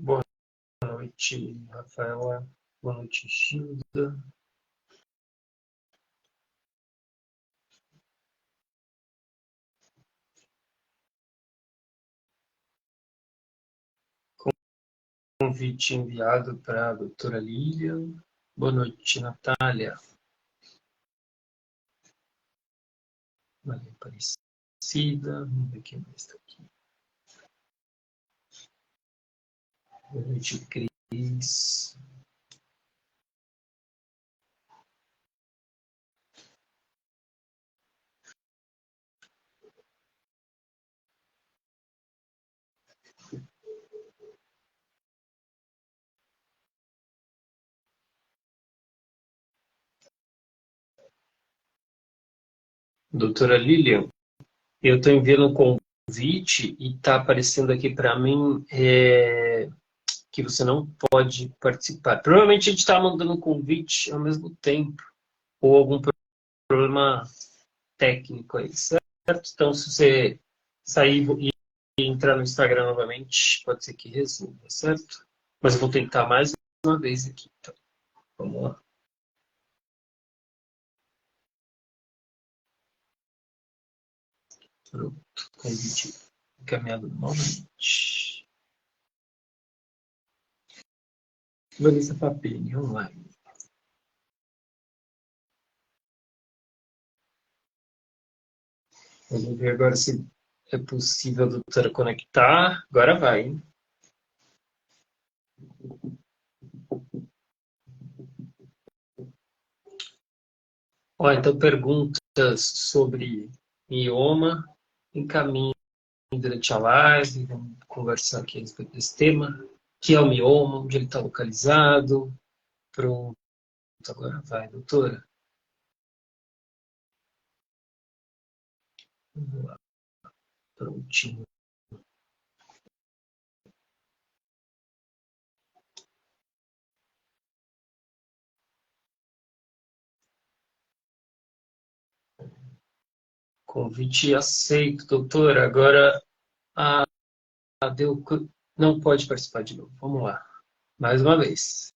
Boa noite, Rafaela. Boa noite, Gilda. Convite enviado para a doutora Lilian. Boa noite, Natália. Maria Aparecida. Vamos ver quem mais está aqui. Boa noite, Cris. Doutora Lilian, eu estou enviando um convite e está aparecendo aqui para mim que você não pode participar. Provavelmente a gente está mandando um convite ao mesmo tempo, ou algum problema técnico aí, certo? Então, se você sair e entrar no Instagram novamente, pode ser que resolva, certo? Mas eu vou tentar mais uma vez aqui. Então, vamos lá. Pronto, convite encaminhado novamente. Vanessa Papini, online. Vamos ver agora se é possível a doutora conectar. Agora vai, hein? Ó, então, perguntas sobre mioma, encaminho durante a live, vamos conversar aqui a respeito desse tema, que é o mioma, onde ele está localizado. Pronto, agora vai, doutora. Vamos lá, prontinho. Convite aceito, doutora. Agora, a deu, não pode participar de novo. Vamos lá, mais uma vez.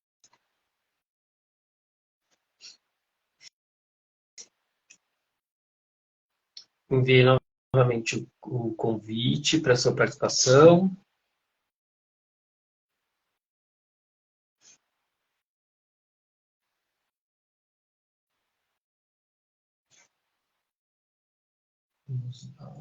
Enviei novamente o convite para sua participação. Vamos lá.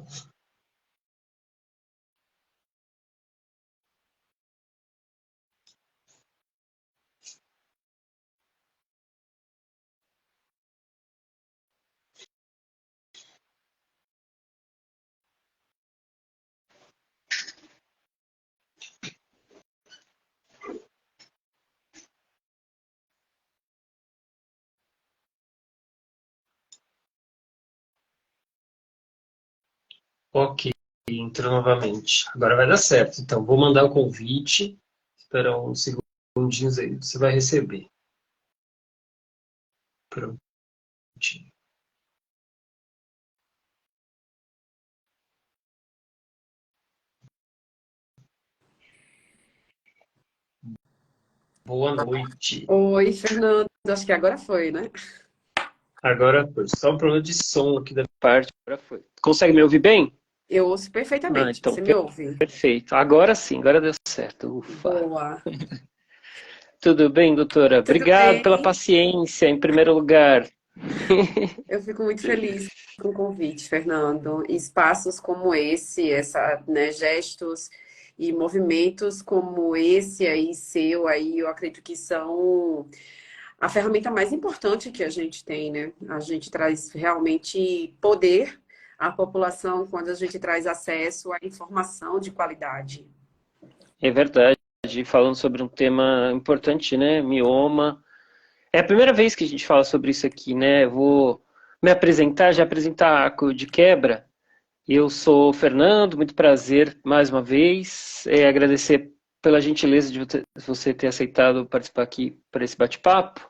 Ok, entrou novamente. Agora vai dar certo. Então, vou mandar o convite. Espera uns segundinhos aí, você vai receber. Prontinho. Boa noite. Oi, Fernando. Acho que agora foi, né? Agora foi só um problema de som aqui da parte. Agora foi. Consegue me ouvir bem? Eu ouço Ah, perfeitamente. então Você me ouve? perfeito. Agora sim, agora deu certo. Ufa. Boa. Tudo bem, doutora? Tudo Obrigado pela bem? paciência, em primeiro lugar. Eu fico muito feliz com o convite, Fernando. Espaços como esse, né, gestos e movimentos como esse aí seu aí, eu acredito que são a ferramenta mais importante que a gente tem, né? A gente traz realmente poder à população quando a gente traz acesso à informação de qualidade. É verdade, falando sobre um tema importante, né? Mioma. É a primeira vez que a gente fala sobre isso aqui, né? Eu vou me apresentar, já apresentar de quebra. Eu sou o Fernando, muito prazer mais uma vez. Agradecer pela gentileza de você ter aceitado participar aqui para esse bate-papo.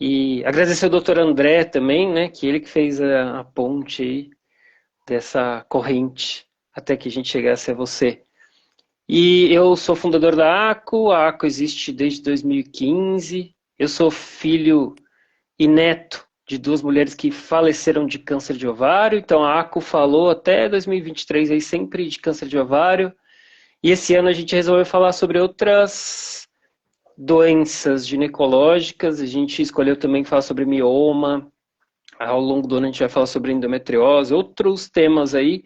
E agradecer ao doutor André também, né? Que ele que fez a ponte aí dessa corrente até que a gente chegasse a você. E eu sou fundador da ACO, a ACO existe desde 2015. Eu sou filho e neto de duas mulheres que faleceram de câncer de ovário, então a ACO falou até 2023 aí sempre de câncer de ovário. E esse ano a gente resolveu falar sobre outras doenças ginecológicas, a gente escolheu também falar sobre mioma, ao longo do ano a gente vai falar sobre endometriose, outros temas aí.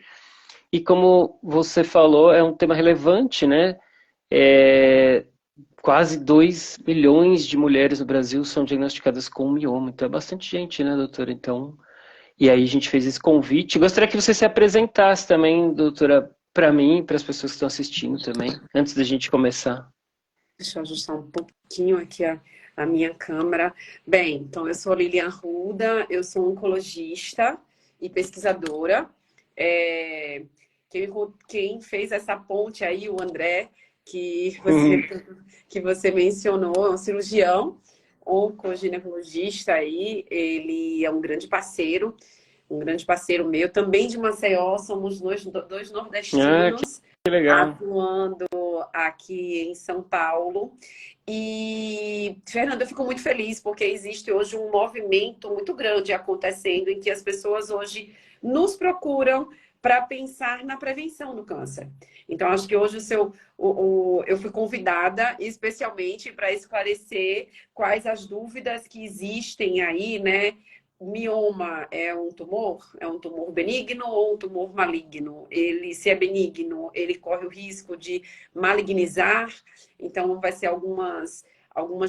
E como você falou, é um tema relevante, né? Quase 2 milhões de mulheres no Brasil são diagnosticadas com mioma, então é bastante gente, né, doutora? Então, e aí a gente fez esse convite. Gostaria que você se apresentasse também, doutora, para mim e para as pessoas que estão assistindo também, antes da gente começar. Deixa eu ajustar um pouquinho aqui a minha câmera. Bem, então eu sou Lilian Ruda, eu sou oncologista e pesquisadora. É, quem fez essa ponte aí, o André, que você mencionou, é um cirurgião, oncoginecologista aí, ele é um grande parceiro meu, também de Maceió, somos dois Ah, nordestinos que legal. atuando aqui em São Paulo. E, Fernanda, eu fico muito feliz porque existe hoje um movimento muito grande acontecendo em que as pessoas hoje nos procuram para pensar na prevenção do câncer. Então, acho que hoje eu fui convidada especialmente para esclarecer quais as dúvidas que existem aí, né? Mioma é um tumor? É um tumor benigno ou um tumor maligno? Ele, se é benigno, ele corre o risco de malignizar? Então, vai ser algumas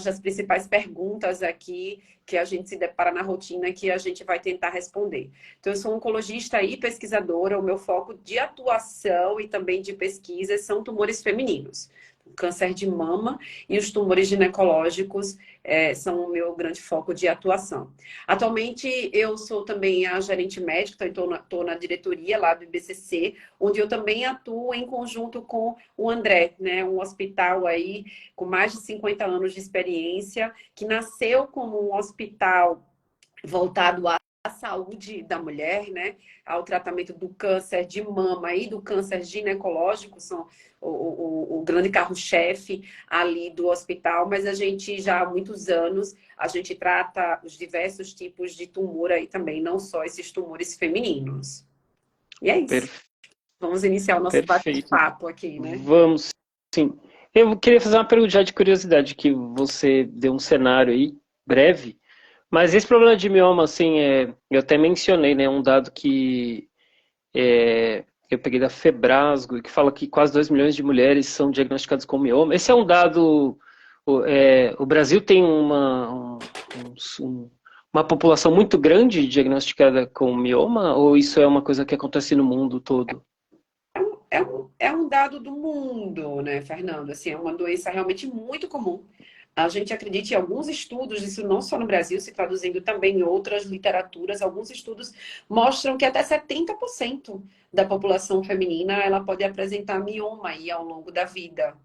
das principais perguntas aqui que a gente se depara na rotina que a gente vai tentar responder. Então, eu sou oncologista e pesquisadora, o meu foco de atuação e também de pesquisa são tumores femininos. O câncer de mama e os tumores ginecológicos são o meu grande foco de atuação. Atualmente, eu sou também a gerente médica, então estou na diretoria lá do IBCC, onde eu também atuo em conjunto com o André, né? Um hospital aí com mais de 50 anos de experiência, que nasceu como um hospital voltado à saúde da mulher, né? Ao tratamento do câncer de mama e do câncer ginecológico, são o grande carro-chefe ali do hospital, mas a gente já há muitos anos, a gente trata os diversos tipos de tumor aí também, não só esses tumores femininos. E é isso. Per- Vamos iniciar o nosso Perfeito. bate-papo aqui, né? Vamos, sim. Eu queria fazer uma pergunta já de curiosidade, que você deu um cenário aí, breve, mas esse problema de mioma, assim, eu até mencionei, né, um dado que eu peguei da Febrasgo, que fala que quase 2 milhões de mulheres são diagnosticadas com mioma. Esse é um dado, o Brasil tem uma população muito grande diagnosticada com mioma, ou isso é uma coisa que acontece no mundo todo? É um dado do mundo, né, Fernando? Assim, é uma doença realmente muito comum. A gente acredita em alguns estudos, isso não só no Brasil, se traduzindo também em outras literaturas, alguns estudos mostram que até 70% da população feminina ela pode apresentar mioma aí ao longo da vida.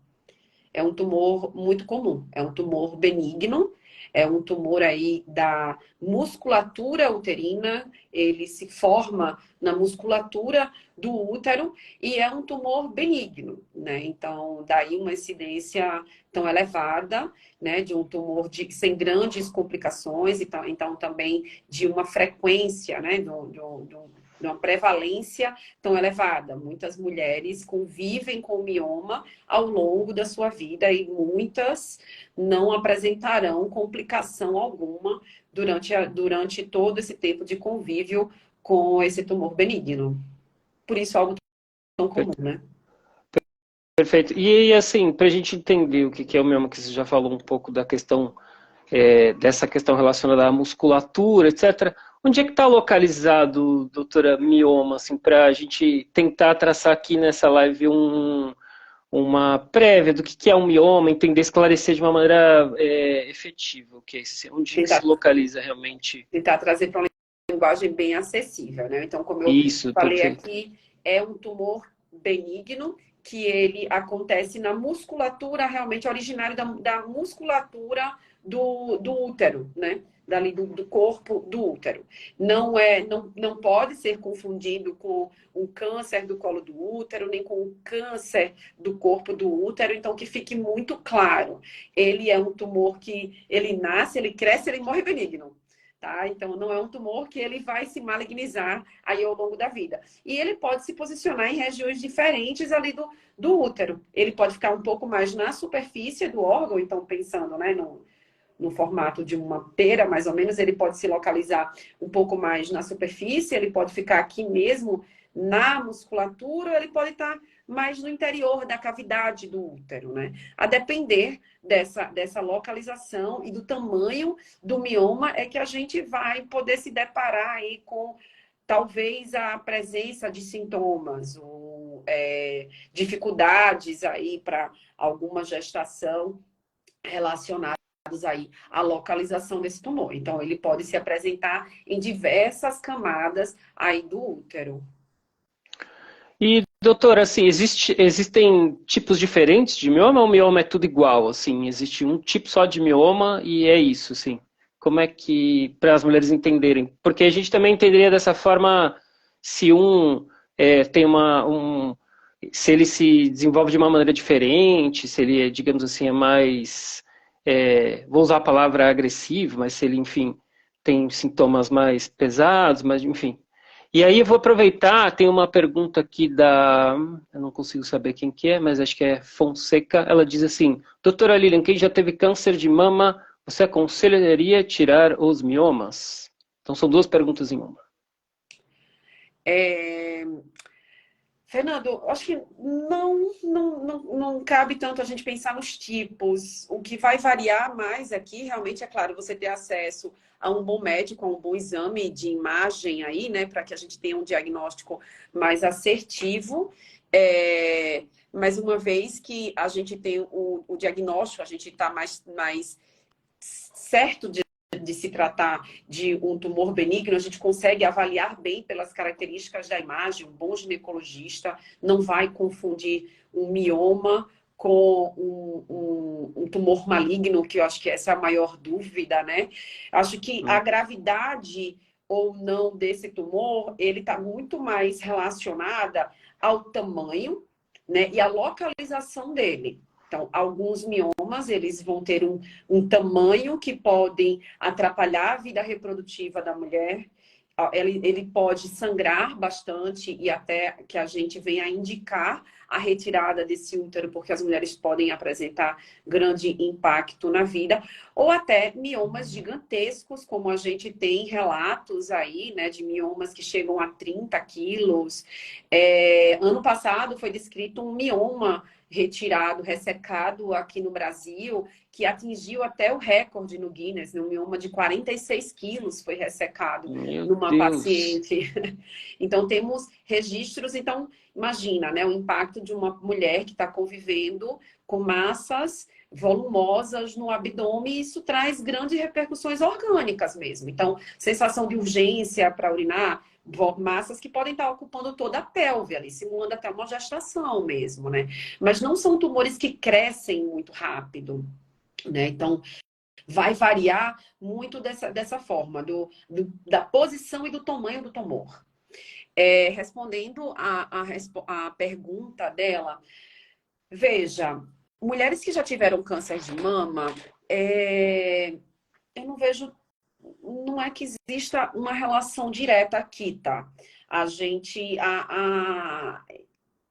É um tumor muito comum, é um tumor benigno, é um tumor aí da musculatura uterina, ele se forma na musculatura do útero e é um tumor benigno, né? Então, daí uma incidência tão elevada, né, de um tumor sem grandes complicações, então também de uma frequência, né, de uma prevalência tão elevada. Muitas mulheres convivem com mioma ao longo da sua vida e muitas não apresentarão complicação alguma durante todo esse tempo de convívio com esse tumor benigno. Por isso, algo tão comum, né? Perfeito. E assim, para a gente entender o que é o mioma, que você já falou um pouco da questão, dessa questão relacionada à musculatura, etc. Onde é que está localizado, doutora, mioma, assim, para a gente tentar traçar aqui nessa live uma prévia do que é um mioma, entender, esclarecer de uma maneira efetiva o que é isso, assim, onde que se Tentar, localiza realmente tentar trazer para uma linguagem bem acessível, né? Então, como eu isso, falei perfeito. aqui, é um tumor benigno que ele acontece na musculatura realmente originária da musculatura do útero, né? Dali do corpo do útero. Não pode ser confundido com o câncer do colo do útero, nem com o câncer do corpo do útero. Então, que fique muito claro, ele é um tumor que ele nasce, ele cresce, ele morre benigno. Tá? Então, não é um tumor que ele vai se malignizar aí ao longo da vida. E ele pode se posicionar em regiões diferentes ali do útero. Ele pode ficar um pouco mais na superfície do órgão, então pensando, né, no formato de uma pera, mais ou menos, ele pode se localizar um pouco mais na superfície, ele pode ficar aqui mesmo na musculatura, ele pode estar mais no interior da cavidade do útero, né? A depender dessa localização e do tamanho do mioma é que a gente vai poder se deparar aí com talvez a presença de sintomas ou dificuldades aí para alguma gestação relacionada aí à localização desse tumor. Então, ele pode se apresentar em diversas camadas aí do útero. E, doutora, assim, existem tipos diferentes de mioma ou o mioma é tudo igual, assim? Existe um tipo só de mioma e é isso, assim? Como é que, para as mulheres entenderem? Porque a gente também entenderia dessa forma se tem se ele se desenvolve de uma maneira diferente, se ele, digamos assim, é mais, vou usar a palavra agressivo, mas se ele, enfim, tem sintomas mais pesados, mas, enfim. E aí eu vou aproveitar, tem uma pergunta aqui eu não consigo saber quem que é, mas acho que é Fonseca. Ela diz assim: doutora Lilian, quem já teve câncer de mama, você aconselharia tirar os miomas? Então são duas perguntas em uma. Fernando, acho que não cabe tanto a gente pensar nos tipos. O que vai variar mais aqui, realmente, é claro, você ter acesso a um bom médico, a um bom exame de imagem aí, né, para que a gente tenha um diagnóstico mais assertivo. Mas uma vez que a gente tem o diagnóstico, a gente está mais certo de se tratar de um tumor benigno, a gente consegue avaliar bem pelas características da imagem. Um bom ginecologista não vai confundir um mioma com um tumor maligno, que eu acho que essa é a maior dúvida, né? Acho que a gravidade ou não desse tumor, ele está muito mais relacionada ao tamanho, né, e à localização dele. Então, alguns miomas, eles vão ter um tamanho que podem atrapalhar a vida reprodutiva da mulher. Ele pode sangrar bastante e até que a gente venha a indicar a retirada desse útero, porque as mulheres podem apresentar grande impacto na vida. Ou até miomas gigantescos, como a gente tem relatos aí, né, de miomas que chegam a 30 quilos. Ano passado foi descrito um mioma retirado, ressecado aqui no Brasil, que atingiu até o recorde no Guinness, né? Um mioma de 46 quilos foi ressecado numa paciente. Então, temos registros. Então, imagina, né, o impacto de uma mulher que está convivendo com massas volumosas no abdômen, e isso traz grandes repercussões orgânicas mesmo. Então, sensação de urgência para urinar, massas que podem estar ocupando toda a pelve ali, simulando até uma gestação mesmo, né? Mas não são tumores que crescem muito rápido, né? Então, vai variar muito dessa forma, da posição e do tamanho do tumor. Respondendo a pergunta dela, veja, mulheres que já tiveram câncer de mama, eu não vejo, não é que exista uma relação direta aqui, tá? A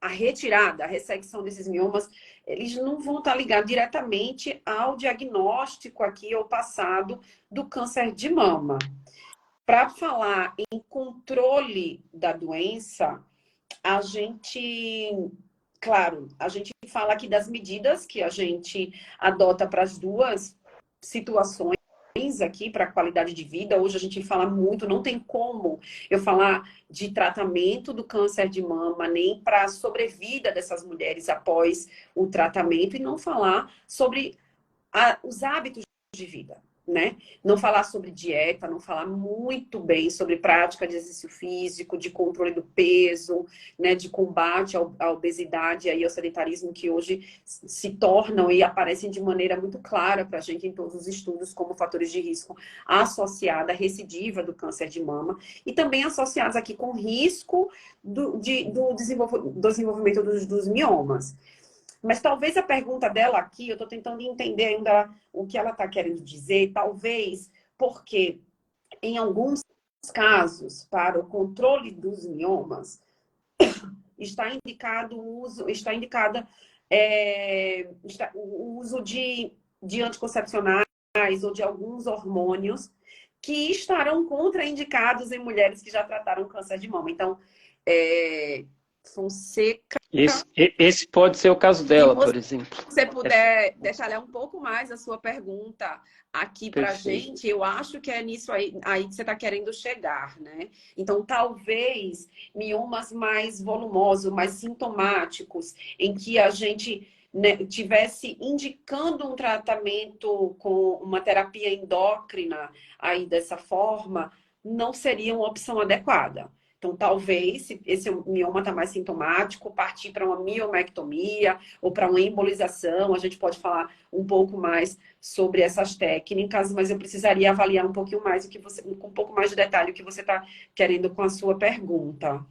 retirada, a ressecção desses miomas, eles não vão estar ligados diretamente ao diagnóstico aqui, ou passado do câncer de mama. Para falar em controle da doença, a gente fala aqui das medidas que a gente adota para as duas situações aqui, para a qualidade de vida. Hoje a gente fala muito, não tem como eu falar de tratamento do câncer de mama, nem para a sobrevida dessas mulheres após o tratamento, e não falar sobre os hábitos de vida. né? Não falar sobre dieta, não falar muito bem sobre prática de exercício físico, de controle do peso, né? De combate à obesidade e ao sedentarismo, que hoje se tornam e aparecem de maneira muito clara para a gente em todos os estudos como fatores de risco associados à recidiva do câncer de mama e também associados aqui com risco do desenvolvimento dos miomas. Mas talvez a pergunta dela aqui, eu estou tentando entender ainda o que ela está querendo dizer, talvez porque em alguns casos, para o controle dos miomas, está indicado o uso de anticoncepcionais ou de alguns hormônios que estarão contraindicados em mulheres que já trataram câncer de mama. Então, Fonseca... Esse pode ser o caso dela, por exemplo. Se você puder detalhar um pouco mais a sua pergunta aqui para a gente, eu acho que é nisso aí que você está querendo chegar, né? Então, talvez miomas mais volumosos, mais sintomáticos, em que a gente, né, tivesse indicando um tratamento com uma terapia endócrina aí dessa forma, não seria uma opção adequada. Então, talvez, se esse mioma está mais sintomático, partir para uma miomectomia ou para uma embolização. A gente pode falar um pouco mais sobre essas técnicas, mas eu precisaria avaliar um pouquinho mais com um pouco mais de detalhe o que você está querendo com a sua pergunta.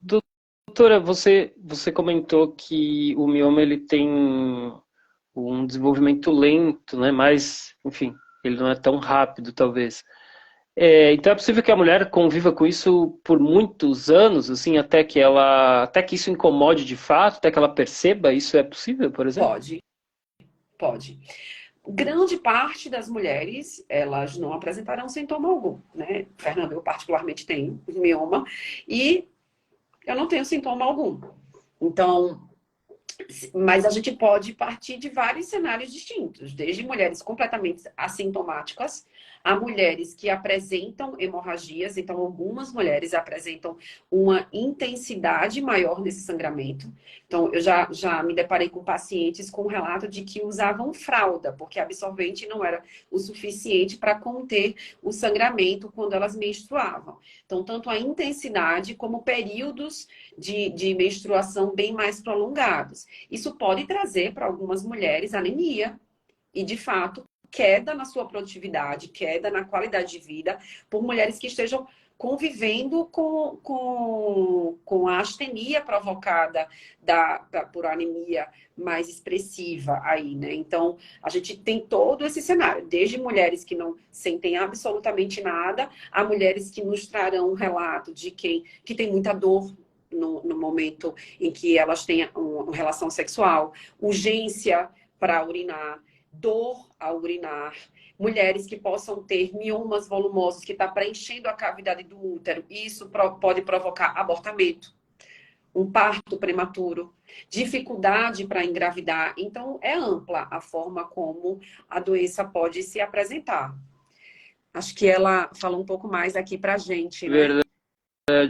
Doutora, você comentou que o mioma ele tem um desenvolvimento lento, né? Mas, enfim, ele não é tão rápido, talvez. Então é possível que a mulher conviva com isso por muitos anos, assim, até que isso incomode de fato, até que ela perceba, isso é possível, por exemplo? Pode. Grande parte das mulheres, elas não apresentarão sintoma algum, né? Fernanda, eu particularmente tenho mioma e eu não tenho sintoma algum. Então, mas a gente pode partir de vários cenários distintos, desde mulheres completamente assintomáticas a mulheres que apresentam hemorragias. Então, algumas mulheres apresentam uma intensidade maior nesse sangramento. Então, eu já me deparei com pacientes com relato de que usavam fralda, porque absorvente não era o suficiente para conter o sangramento quando elas menstruavam. Então, tanto a intensidade como períodos de menstruação bem mais prolongados. Isso pode trazer para algumas mulheres anemia e, de fato, queda na sua produtividade, queda na qualidade de vida, por mulheres que estejam convivendo com a astenia provocada por anemia mais expressiva aí, né? Então, a gente tem todo esse cenário, desde mulheres que não sentem absolutamente nada, a mulheres que nos trarão um relato de que tem muita dor no momento em que elas têm uma relação sexual, urgência para urinar, dor ao urinar, mulheres que possam ter miomas volumosos que está preenchendo a cavidade do útero, isso pode provocar abortamento, um parto prematuro, dificuldade para engravidar. Então, é ampla a forma como a doença pode se apresentar. Acho que ela falou um pouco mais aqui para a gente, né? Verdade.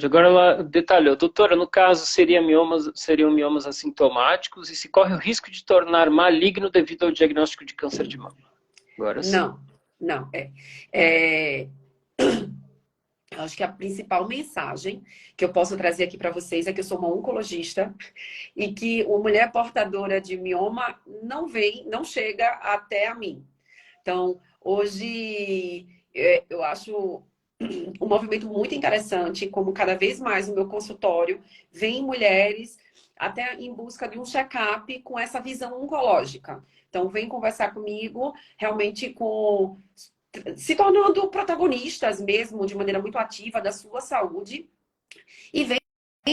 Agora ela detalhou. Doutora, no caso, seriam miomas assintomáticos e se corre o risco de tornar maligno devido ao diagnóstico de câncer de mama. Agora sim. Não. Acho que a principal mensagem que eu posso trazer aqui para vocês é que eu sou uma oncologista e que uma mulher portadora de mioma não chega até a mim. Então, hoje eu acho um movimento muito interessante, como cada vez mais no meu consultório vem mulheres até em busca de um check-up com essa visão oncológica. Então, vem conversar comigo realmente se tornando protagonistas mesmo, de maneira muito ativa da sua saúde, e vem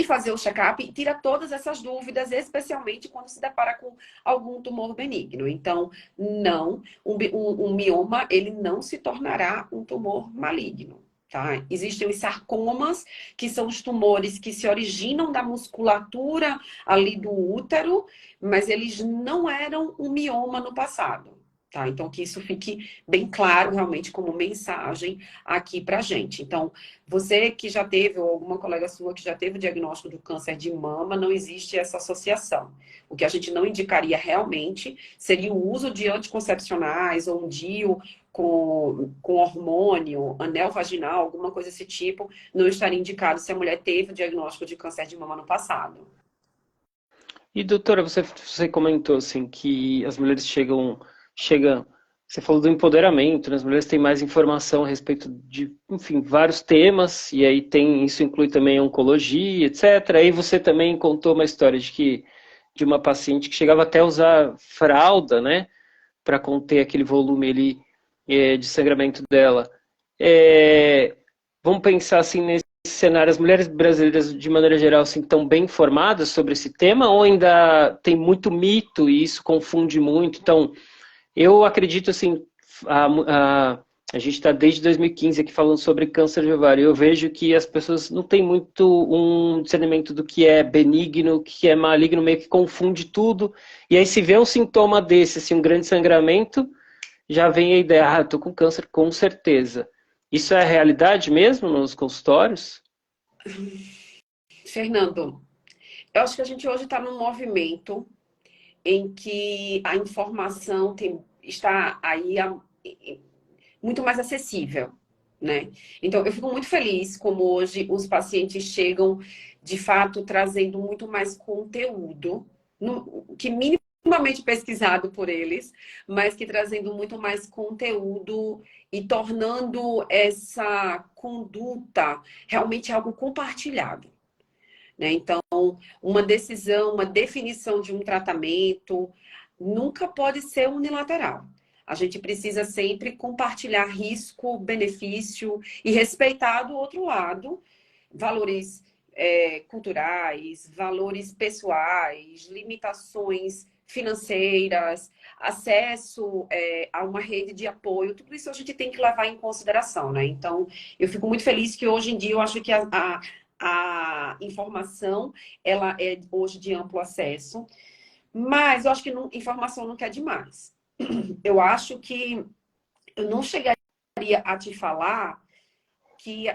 fazer o check-up e tira todas essas dúvidas, especialmente quando se depara com algum tumor benigno. Então, não, um mioma, ele não se tornará um tumor maligno. Tá? Existem os sarcomas, que são os tumores que se originam da musculatura ali do útero, mas eles não eram um mioma no passado. Tá? Então, que isso fique bem claro, realmente, como mensagem aqui pra gente. Então, você que já teve, ou alguma colega sua que já teve o diagnóstico do câncer de mama, não existe essa associação. O que a gente não indicaria realmente seria o uso de anticoncepcionais ou um DIU com hormônio, anel vaginal, alguma coisa desse tipo, não estaria indicado se a mulher teve o diagnóstico de câncer de mama no passado. E doutora, você comentou assim que as mulheres chegam, você falou do empoderamento, né? As mulheres têm mais informação a respeito de, enfim, vários temas, e aí isso inclui também a oncologia, etc. Aí você também contou uma história de uma paciente que chegava até a usar fralda, né, para conter aquele volume ali, de sangramento dela. É, vamos pensar assim nesse cenário, as mulheres brasileiras, de maneira geral, assim, estão bem informadas sobre esse tema ou ainda tem muito mito e isso confunde muito? Então, eu acredito assim, a gente está desde 2015 aqui falando sobre câncer de ovário. Eu vejo que as pessoas não têm muito um discernimento do que é benigno, o que é maligno, meio que confunde tudo. E aí se vê um sintoma desse, assim, um grande sangramento, já vem a ideia, estou com câncer com certeza. Isso é a realidade mesmo nos consultórios? Fernando, eu acho que a gente hoje está num movimento em que a informação está aí muito mais acessível, né? Então, eu fico muito feliz como hoje os pacientes chegam, de fato, trazendo muito mais conteúdo, que minimamente pesquisado por eles, mas que trazendo muito mais conteúdo e tornando essa conduta realmente algo compartilhado, né? Então, uma decisão, uma definição de um tratamento nunca pode ser unilateral. A gente precisa sempre compartilhar risco, benefício e respeitar do outro lado valores culturais, valores pessoais, limitações financeiras, acesso a uma rede de apoio, tudo isso a gente tem que levar em consideração, né? Então, eu fico muito feliz que hoje em dia eu acho que a informação ela é hoje de amplo acesso, mas eu acho que informação não quer demais. Eu acho que eu não chegaria a te falar que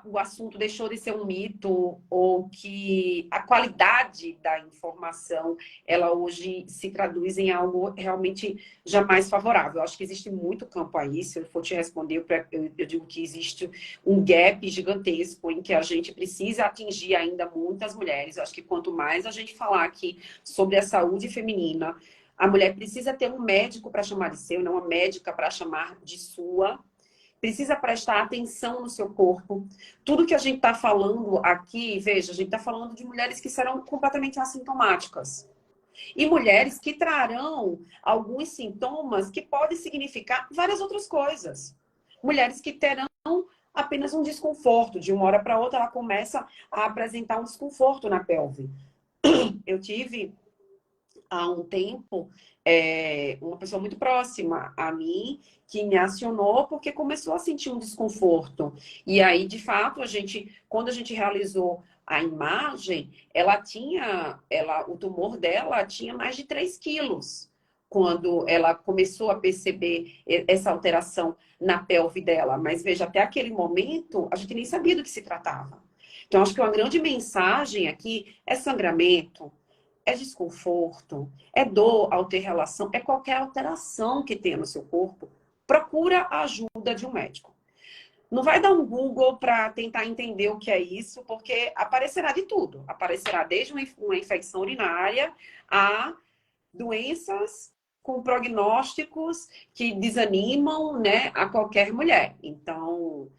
o assunto deixou de ser um mito ou que a qualidade da informação ela hoje se traduz em algo realmente jamais favorável. Eu acho que existe muito campo aí. Se eu for te responder, eu digo que existe um gap gigantesco em que a gente precisa atingir ainda muitas mulheres. Eu acho que quanto mais a gente falar aqui sobre a saúde feminina, a mulher precisa ter um médico para chamar de seu, não uma médica para chamar de sua. Precisa prestar atenção no seu corpo. Tudo que a gente está falando aqui, veja, a gente está falando de mulheres que serão completamente assintomáticas. E mulheres que trarão alguns sintomas que podem significar várias outras coisas. Mulheres que terão apenas um desconforto. De uma hora para outra, ela começa a apresentar um desconforto na pelve. Eu tive, há um tempo, uma pessoa muito próxima a mim que me acionou porque começou a sentir um desconforto. E aí, de fato, quando a gente realizou a imagem, o tumor dela tinha mais de 3 quilos. Quando ela começou a perceber essa alteração na pelve dela. Mas veja, até aquele momento, a gente nem sabia do que se tratava. Então, acho que uma grande mensagem aqui é sangramento, é desconforto, é dor ao ter relação, é qualquer alteração que tenha no seu corpo, procura a ajuda de um médico. Não vai dar um Google para tentar entender o que é isso, porque aparecerá de tudo. Aparecerá desde uma infecção urinária a doenças com prognósticos que desanimam, né, a qualquer mulher. Então,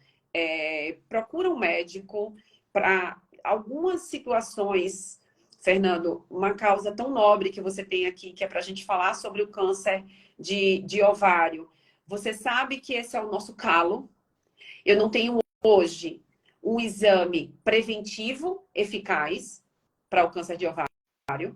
procura um médico para algumas situações. Fernando, uma causa tão nobre que você tem aqui, que é para a gente falar sobre o câncer de ovário. Você sabe que esse é o nosso calo. Eu não tenho hoje um exame preventivo eficaz para o câncer de ovário.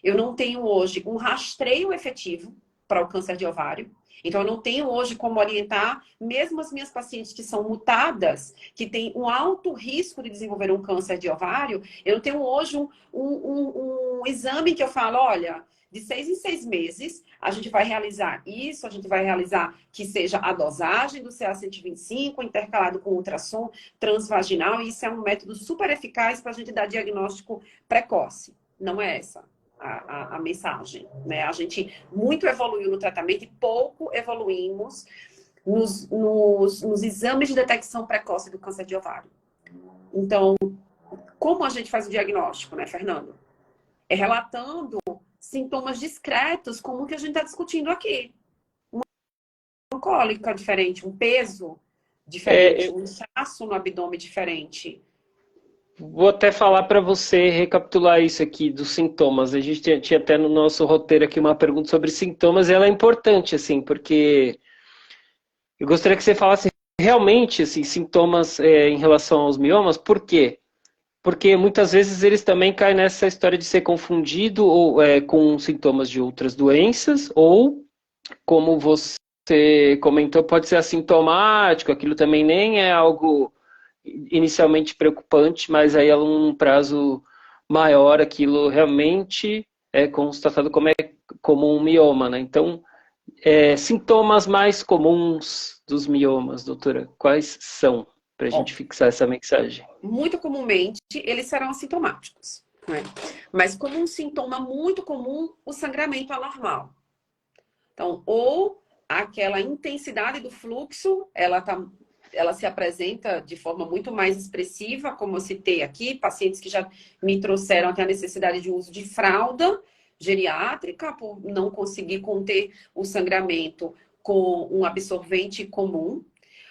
Eu não tenho hoje um rastreio efetivo para o câncer de ovário. Então, eu não tenho hoje como orientar, mesmo as minhas pacientes que são mutadas, que têm um alto risco de desenvolver um câncer de ovário, eu não tenho hoje um exame que eu falo, olha, de 6 em 6 meses, a gente vai realizar isso, a gente vai realizar que seja a dosagem do CA-125, intercalado com ultrassom transvaginal, e isso é um método super eficaz para a gente dar diagnóstico precoce. Não é essa a mensagem, né? A gente muito evoluiu no tratamento e pouco evoluímos nos exames de detecção precoce do câncer de ovário. Então, como a gente faz o diagnóstico, né, Fernando? É relatando sintomas discretos, como o que a gente está discutindo aqui. Uma cólica diferente, um peso diferente, um inchaço no abdômen diferente. Vou até falar para você recapitular isso aqui dos sintomas. A gente tinha até no nosso roteiro aqui uma pergunta sobre sintomas, e ela é importante, assim, porque eu gostaria que você falasse realmente, assim, sintomas em relação aos miomas. Por quê? Porque muitas vezes eles também caem nessa história de ser confundido ou, com sintomas de outras doenças, ou, como você comentou, pode ser assintomático, aquilo também nem é algo inicialmente preocupante, mas aí a um prazo maior aquilo realmente é constatado como um mioma, né? Então, sintomas mais comuns dos miomas, doutora, quais são? Para a gente fixar essa mensagem. Muito comumente, eles serão assintomáticos, né? Mas como um sintoma muito comum, o sangramento anormal. Então, ou aquela intensidade do fluxo, ela se apresenta de forma muito mais expressiva, como eu citei aqui, pacientes que já me trouxeram até a necessidade de uso de fralda geriátrica, por não conseguir conter o sangramento com um absorvente comum,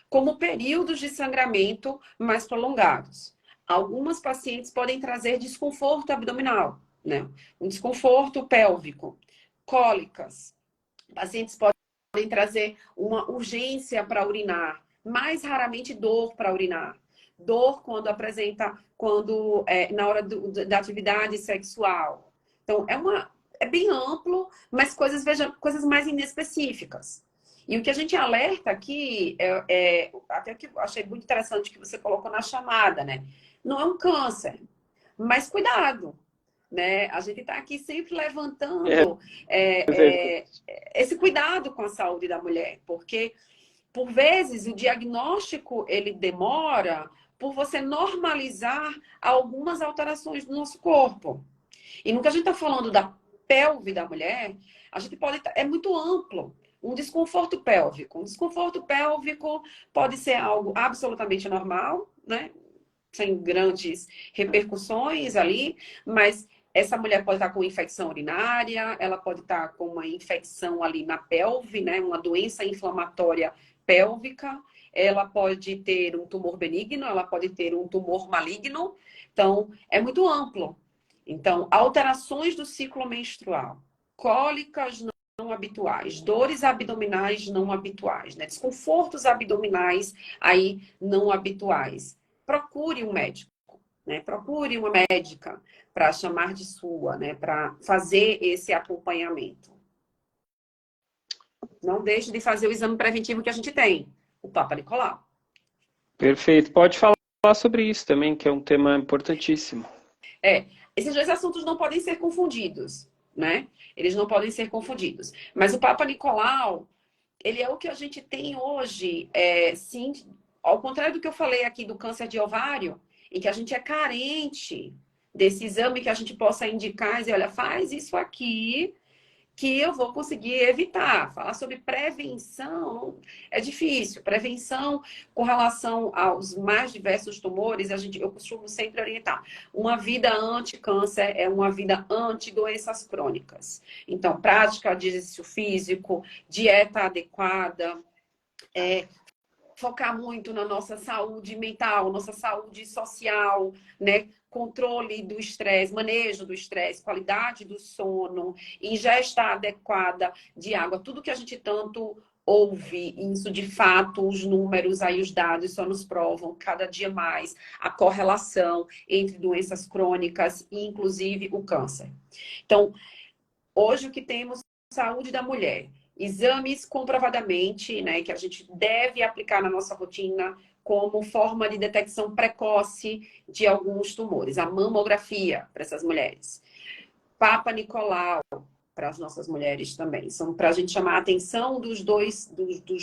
como períodos de sangramento mais prolongados. Algumas pacientes podem trazer desconforto abdominal, né? Um desconforto pélvico, cólicas. Pacientes podem trazer uma urgência para urinar, mais raramente dor para urinar. Dor quando na hora da atividade sexual. Então, é bem amplo, mas coisas mais inespecíficas. E o que a gente alerta aqui, até que eu achei muito interessante que você colocou na chamada, né? Não é um câncer, mas cuidado, né? A gente está aqui sempre levantando esse cuidado com a saúde da mulher, porque, por vezes, o diagnóstico ele demora por você normalizar algumas alterações do nosso corpo. E no que a gente está falando da pelve da mulher, a gente é muito amplo. Um desconforto pélvico. Um desconforto pélvico pode ser algo absolutamente normal, né? Sem grandes repercussões ali, mas essa mulher pode estar com infecção urinária, ela pode estar com uma infecção ali na pelve, né? Uma doença inflamatória pélvica, ela pode ter um tumor benigno, ela pode ter um tumor maligno. Então, é muito amplo. Então, alterações do ciclo menstrual, cólicas não habituais, dores abdominais não habituais, né? Desconfortos abdominais aí não habituais. Procure um médico, né? Procure uma médica para chamar de sua, né? Para fazer esse acompanhamento. Não deixe de fazer o exame preventivo que a gente tem, o Papa Nicolau. Perfeito. Pode falar sobre isso também, que é um tema importantíssimo. Esses dois assuntos não podem ser confundidos, né? Eles não podem ser confundidos. Mas o Papa Nicolau, ele é o que a gente tem hoje, sim, ao contrário do que eu falei aqui do câncer de ovário, em que a gente é carente desse exame que a gente possa indicar e dizer, olha, faz isso aqui que eu vou conseguir evitar. Falar sobre prevenção é difícil. Prevenção com relação aos mais diversos tumores, eu costumo sempre orientar. Uma vida anti-câncer é uma vida anti-doenças crônicas. Então, prática de exercício físico, dieta adequada, focar muito na nossa saúde mental, nossa saúde social, né? Controle do estresse, manejo do estresse, qualidade do sono, ingesta adequada de água, tudo que a gente tanto ouve, isso de fato, os números aí, os dados só nos provam cada dia mais a correlação entre doenças crônicas e, inclusive, o câncer. Então, hoje o que temos, saúde da mulher. exames comprovadamente, né, que a gente deve aplicar na nossa rotina como forma de detecção precoce de alguns tumores. A mamografia para essas mulheres. Papa Nicolau para as nossas mulheres também. São para a gente chamar a atenção dos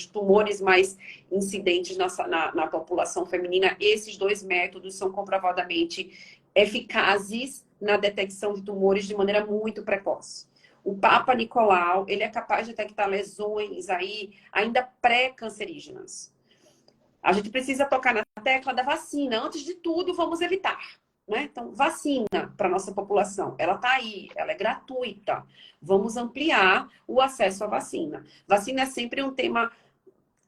tumores mais incidentes na população feminina. Esses dois métodos são comprovadamente eficazes na detecção de tumores de maneira muito precoce. O Papa Nicolau, ele é capaz de detectar lesões aí ainda pré-cancerígenas. A gente precisa tocar na tecla da vacina. Antes de tudo, vamos evitar. Né? Então, vacina para a nossa população. Ela está aí, ela é gratuita. Vamos ampliar o acesso à vacina. Vacina é sempre um tema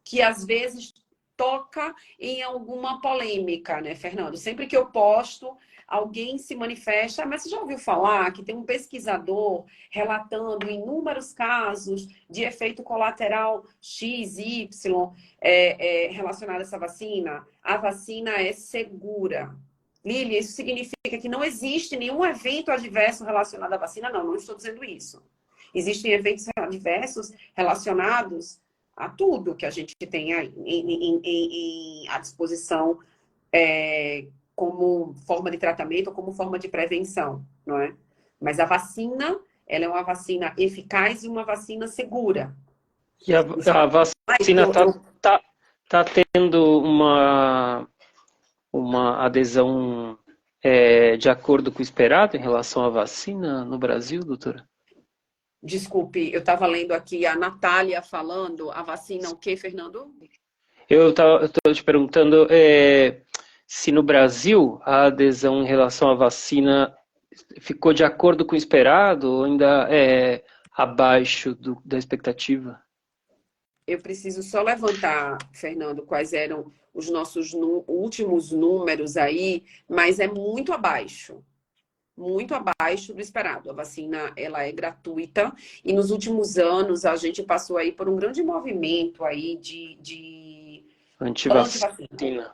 que, às vezes, toca em alguma polêmica, né, Fernando? Sempre que eu posto, alguém se manifesta. Mas você já ouviu falar que tem um pesquisador relatando inúmeros casos de efeito colateral X, Y relacionado a essa vacina? A vacina é segura. Lília, isso significa que não existe nenhum evento adverso relacionado à vacina? Não, não estou dizendo isso. Existem eventos adversos relacionados a tudo que a gente tem aí à disposição como forma de tratamento ou como forma de prevenção, não é? Mas a vacina, ela é uma vacina eficaz e uma vacina segura. E a vacina tá tendo uma adesão de acordo com o esperado em relação à vacina no Brasil, doutora? Desculpe, eu estava lendo aqui a Natália falando, a vacina o quê, Fernando? Eu estou te perguntando se no Brasil a adesão em relação à vacina ficou de acordo com o esperado ou ainda é abaixo da expectativa? Eu preciso só levantar, Fernando, quais eram os nossos últimos números aí, mas é muito abaixo do esperado. A vacina, ela é gratuita e nos últimos anos a gente passou aí por um grande movimento aí de Antivacina.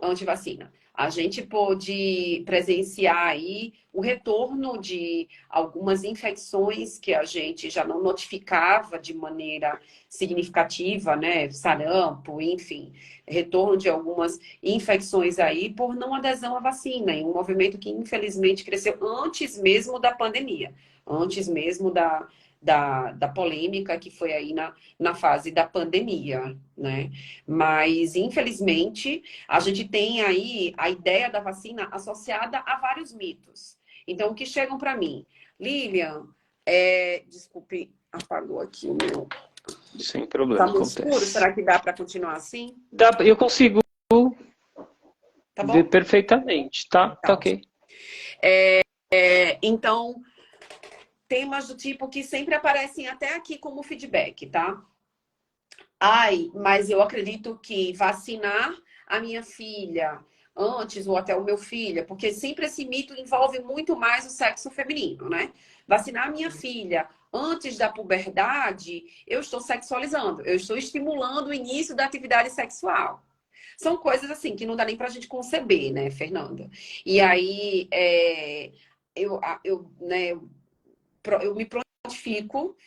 Antivacina. A gente pôde presenciar aí o retorno de algumas infecções que a gente já não notificava de maneira significativa, né? Sarampo, enfim, retorno de algumas infecções aí por não adesão à vacina, em um movimento que infelizmente cresceu antes mesmo da pandemia, antes mesmo da polêmica que foi aí na fase da pandemia, né? Mas, infelizmente, a gente tem aí a ideia da vacina associada a vários mitos. Então, o que chegam para mim? Lilian, desculpe, apagou aqui o meu... Sem problema, tá muito escuro? Será que dá para continuar assim? Dá, eu consigo Tá bom? ver perfeitamente, tá? Tá ok. Então, temas do tipo que sempre aparecem até aqui como feedback, tá? Ai, mas eu acredito que vacinar a minha filha antes ou até o meu filho, porque sempre esse mito envolve muito mais o sexo feminino, né? Vacinar a minha filha antes da puberdade, eu estou sexualizando, eu estou estimulando o início da atividade sexual. São coisas assim que não dá nem pra gente conceber, né, Fernanda? E aí, eu me prontifico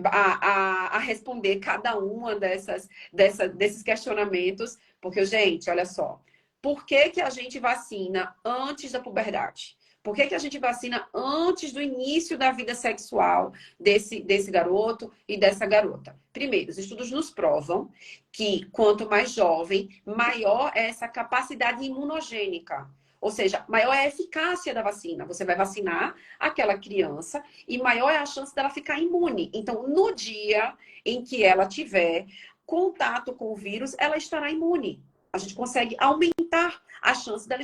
a responder cada uma desses questionamentos, porque, gente, olha só, por que a gente vacina antes da puberdade? Por que a gente vacina antes do início da vida sexual desse garoto e dessa garota? Primeiro, os estudos nos provam que quanto mais jovem, maior é essa capacidade imunogênica. Ou seja, maior é a eficácia da vacina. Você vai vacinar aquela criança e maior é a chance dela ficar imune. Então, no dia em que ela tiver contato com o vírus, ela estará imune. A gente consegue aumentar a chance dela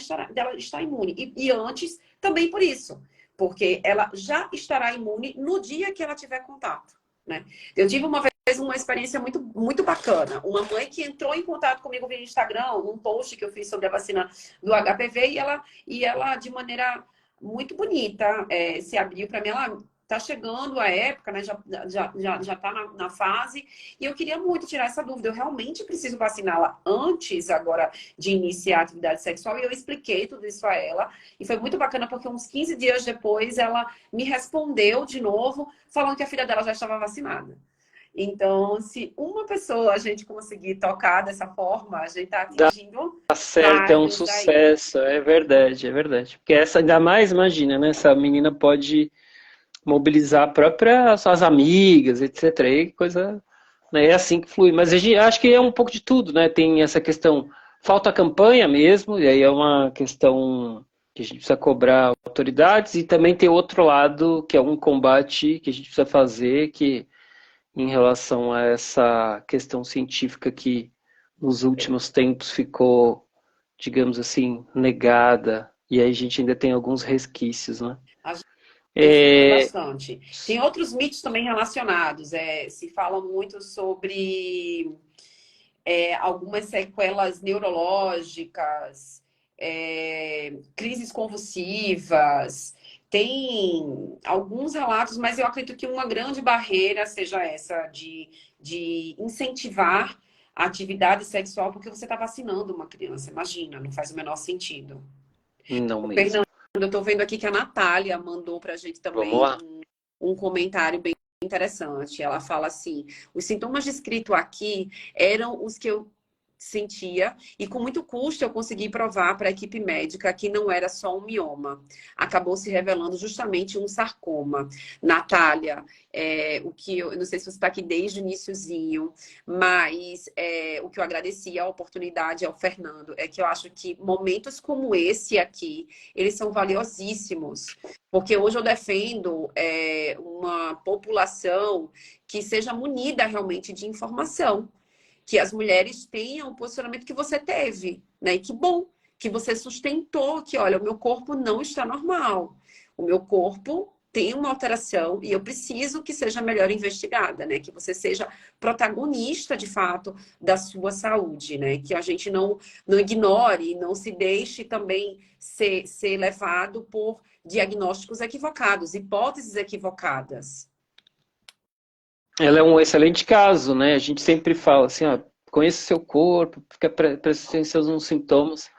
estar imune. E antes, também por isso. Porque ela já estará imune no dia que ela tiver contato, né? Eu tive uma experiência muito, muito bacana. Uma mãe que entrou em contato comigo via Instagram, num post que eu fiz sobre a vacina do HPV, e ela de maneira muito bonita, se abriu para mim. Ela tá chegando a época, né? Já tá na fase, e eu queria muito tirar essa dúvida. Eu realmente preciso vaciná-la antes agora de iniciar a atividade sexual, e eu expliquei tudo isso a ela, e foi muito bacana porque uns 15 dias depois ela me respondeu de novo, falando que a filha dela já estava vacinada. Então, se uma pessoa a gente conseguir tocar dessa forma, a gente está Dá atingindo certo, é um vários aí. sucesso, é verdade, é verdade. Porque essa, ainda mais, imagina, né? Essa menina pode mobilizar a própria, suas amigas, etc. Aí coisa, né, é assim que flui. Mas a gente acho que é um pouco de tudo, né? Tem essa questão, falta campanha mesmo, e aí é uma questão que a gente precisa cobrar autoridades, e também tem outro lado, que é um combate que a gente precisa fazer, que em relação a essa questão científica que nos últimos tempos ficou, digamos assim, negada, e aí a gente ainda tem alguns resquícios, né? A gente sofreu É, bastante. Tem outros mitos também relacionados. Se fala muito sobre algumas sequelas neurológicas, crises convulsivas. Tem alguns relatos, mas eu acredito que uma grande barreira seja essa de incentivar a atividade sexual, porque você está vacinando uma criança. Imagina, não faz o menor sentido. não mesmo. Fernando, eu estou vendo aqui que a Natália mandou para a gente Vamos também lá. um comentário bem interessante. Ela fala assim: os sintomas descritos aqui eram os que eu sentia, e com muito custo eu consegui provar para a equipe médica que não era só um mioma. Acabou se revelando justamente um sarcoma. Natália, o que eu não sei se você está aqui desde o iniciozinho, mas o que eu agradeci a oportunidade ao Fernando é que eu acho que momentos como esse aqui, eles são valiosíssimos, porque hoje eu defendo uma população que seja munida realmente de informação, que as mulheres tenham o posicionamento que você teve, né? E que bom que você sustentou que, olha, o meu corpo não está normal, o meu corpo tem uma alteração e eu preciso que seja melhor investigada, né? Que você seja protagonista, de fato, da sua saúde, né? Que a gente não ignore, não se deixe também ser levado por diagnósticos equivocados, hipóteses equivocadas. Ela é um excelente caso, né? A gente sempre fala assim, ó, conheça seu corpo, fica presta atenção nos sintomas.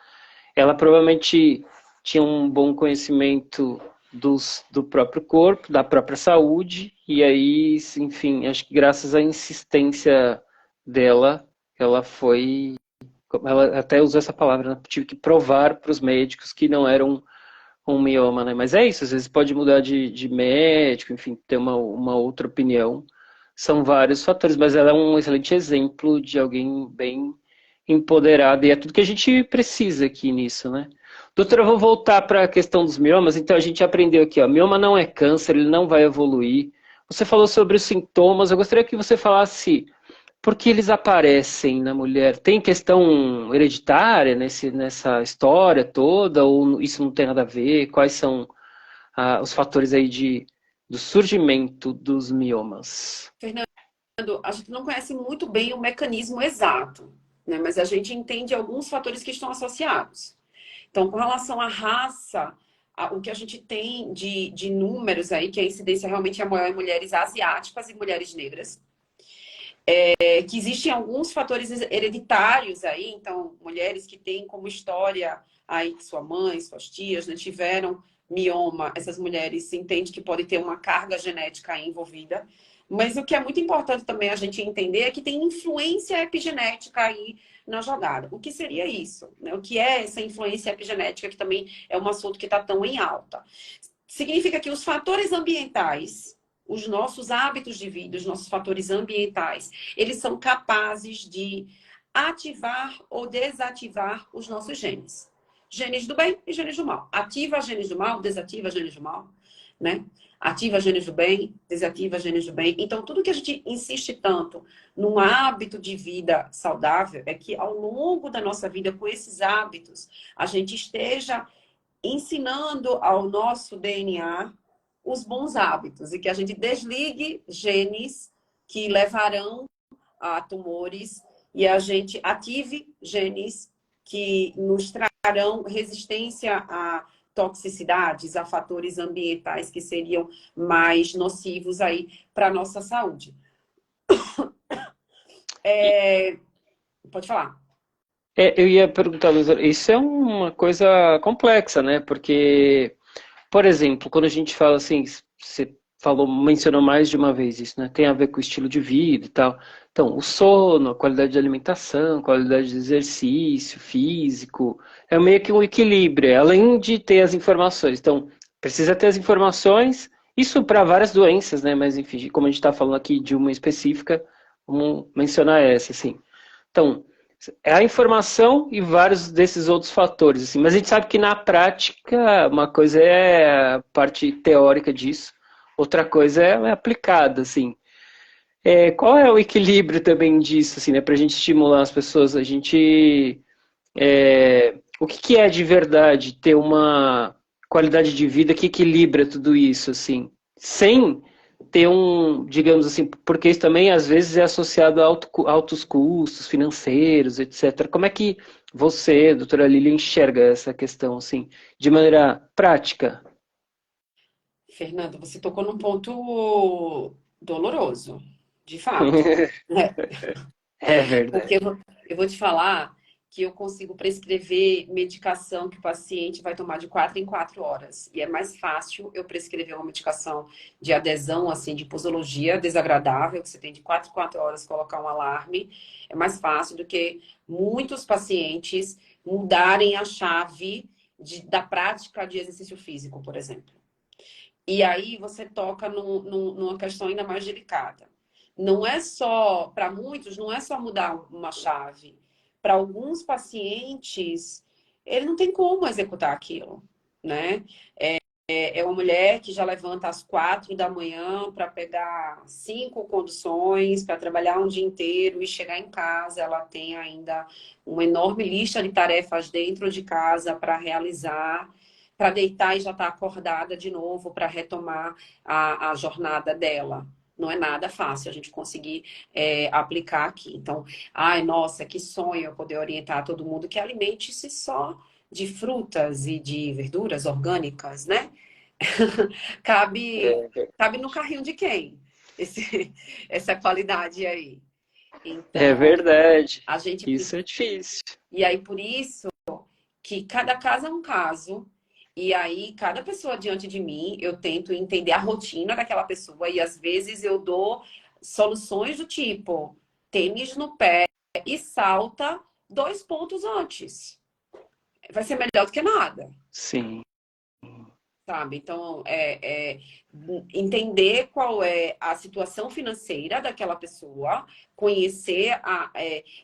Ela provavelmente tinha um bom conhecimento do próprio corpo, da própria saúde, e aí, enfim, acho que graças à insistência dela, ela foi. Ela até usou essa palavra, né? Tive que provar para os médicos que não era um mioma, né? Mas é isso, às vezes pode mudar de médico, enfim, ter uma outra opinião. São vários fatores, mas ela é um excelente exemplo de alguém bem empoderado, e é tudo que a gente precisa aqui nisso, né? Doutora, eu vou voltar para a questão dos miomas. Então, a gente aprendeu aqui, ó, mioma não é câncer, ele não vai evoluir. Você falou sobre os sintomas, eu gostaria que você falasse por que eles aparecem na mulher. Tem questão hereditária nessa história toda, ou isso não tem nada a ver? Quais são os fatores aí do surgimento dos miomas? Fernando, a gente não conhece muito bem o mecanismo exato, né? Mas a gente entende alguns fatores que estão associados. Então, com relação à raça, o que a gente tem de números aí, que a incidência realmente é maior em mulheres asiáticas e mulheres negras, que existem alguns fatores hereditários aí, então, mulheres que têm como história aí que sua mãe, suas tias, né, tiveram mioma, essas mulheres se entende que pode ter uma carga genética aí envolvida. Mas o que é muito importante também a gente entender é que tem influência epigenética aí na jogada. O que seria isso? Né? O que é essa influência epigenética, que também é um assunto que está tão em alta? Significa que os fatores ambientais, os nossos hábitos de vida, os nossos fatores ambientais, eles são capazes de ativar ou desativar os nossos genes. Genes do bem e genes do mal. Ativa genes do mal, desativa genes do mal, né? Ativa genes do bem, desativa genes do bem. Então, tudo que a gente insiste tanto num hábito de vida saudável é que ao longo da nossa vida, com esses hábitos, a gente esteja ensinando ao nosso DNA os bons hábitos e que a gente desligue genes que levarão a tumores e a gente ative genes que nos trarão resistência a toxicidades, a fatores ambientais que seriam mais nocivos aí para a nossa saúde. Pode falar. Eu ia perguntar, Luísa, isso é uma coisa complexa, né? Porque, por exemplo, quando a gente fala assim, você mencionou mais de uma vez isso, né? Tem a ver com o estilo de vida e tal. Então, o sono, a qualidade de alimentação, qualidade de exercício físico, é meio que um equilíbrio, além de ter as informações. Então, precisa ter as informações, isso para várias doenças, né? Mas, enfim, como a gente está falando aqui de uma específica, vamos mencionar essa, assim. Então, é a informação e vários desses outros fatores, assim. Mas a gente sabe que na prática, uma coisa é a parte teórica disso, outra coisa é aplicada, assim. Qual é o equilíbrio também disso, assim, né? Para a gente estimular as pessoas, o que é de verdade ter uma qualidade de vida que equilibra tudo isso, assim, sem ter digamos assim, porque isso também às vezes é associado a altos custos financeiros, etc. Como é que você, doutora Lília, enxerga essa questão, assim, de maneira prática? Fernando, você tocou num ponto doloroso, de fato. Né? É Porque verdade. eu vou te falar que eu consigo prescrever medicação que o paciente vai tomar de 4 em 4 horas. E é mais fácil eu prescrever uma medicação de adesão, assim, de posologia desagradável, que você tem de 4 em 4 horas colocar um alarme. É mais fácil do que muitos pacientes mudarem a chave da prática de exercício físico, por exemplo. E aí você toca numa questão ainda mais delicada. Não é só, para muitos, não é só mudar uma chave. Para alguns pacientes, ele não tem como executar aquilo, né? É uma mulher que já levanta às 4 da manhã para pegar 5 conduções, para trabalhar um dia inteiro e chegar em casa, ela tem ainda uma enorme lista de tarefas dentro de casa para realizar, para deitar e já estar acordada de novo para retomar a jornada dela. Não é nada fácil a gente conseguir aplicar aqui. Então, ai, nossa, que sonho eu poder orientar todo mundo que alimente-se só de frutas e de verduras orgânicas, né? cabe, É, cabe no carrinho de quem? Essa qualidade aí. é Então, verdade. a gente. Isso é difícil. E aí, por isso que cada caso é um caso. E aí, cada pessoa diante de mim, eu tento entender a rotina daquela pessoa. E às vezes eu dou soluções do tipo: tênis no pé e salta 2 pontos antes. Vai ser melhor do que nada. Sim. Sabe? Então, entender qual é a situação financeira daquela pessoa, conhecer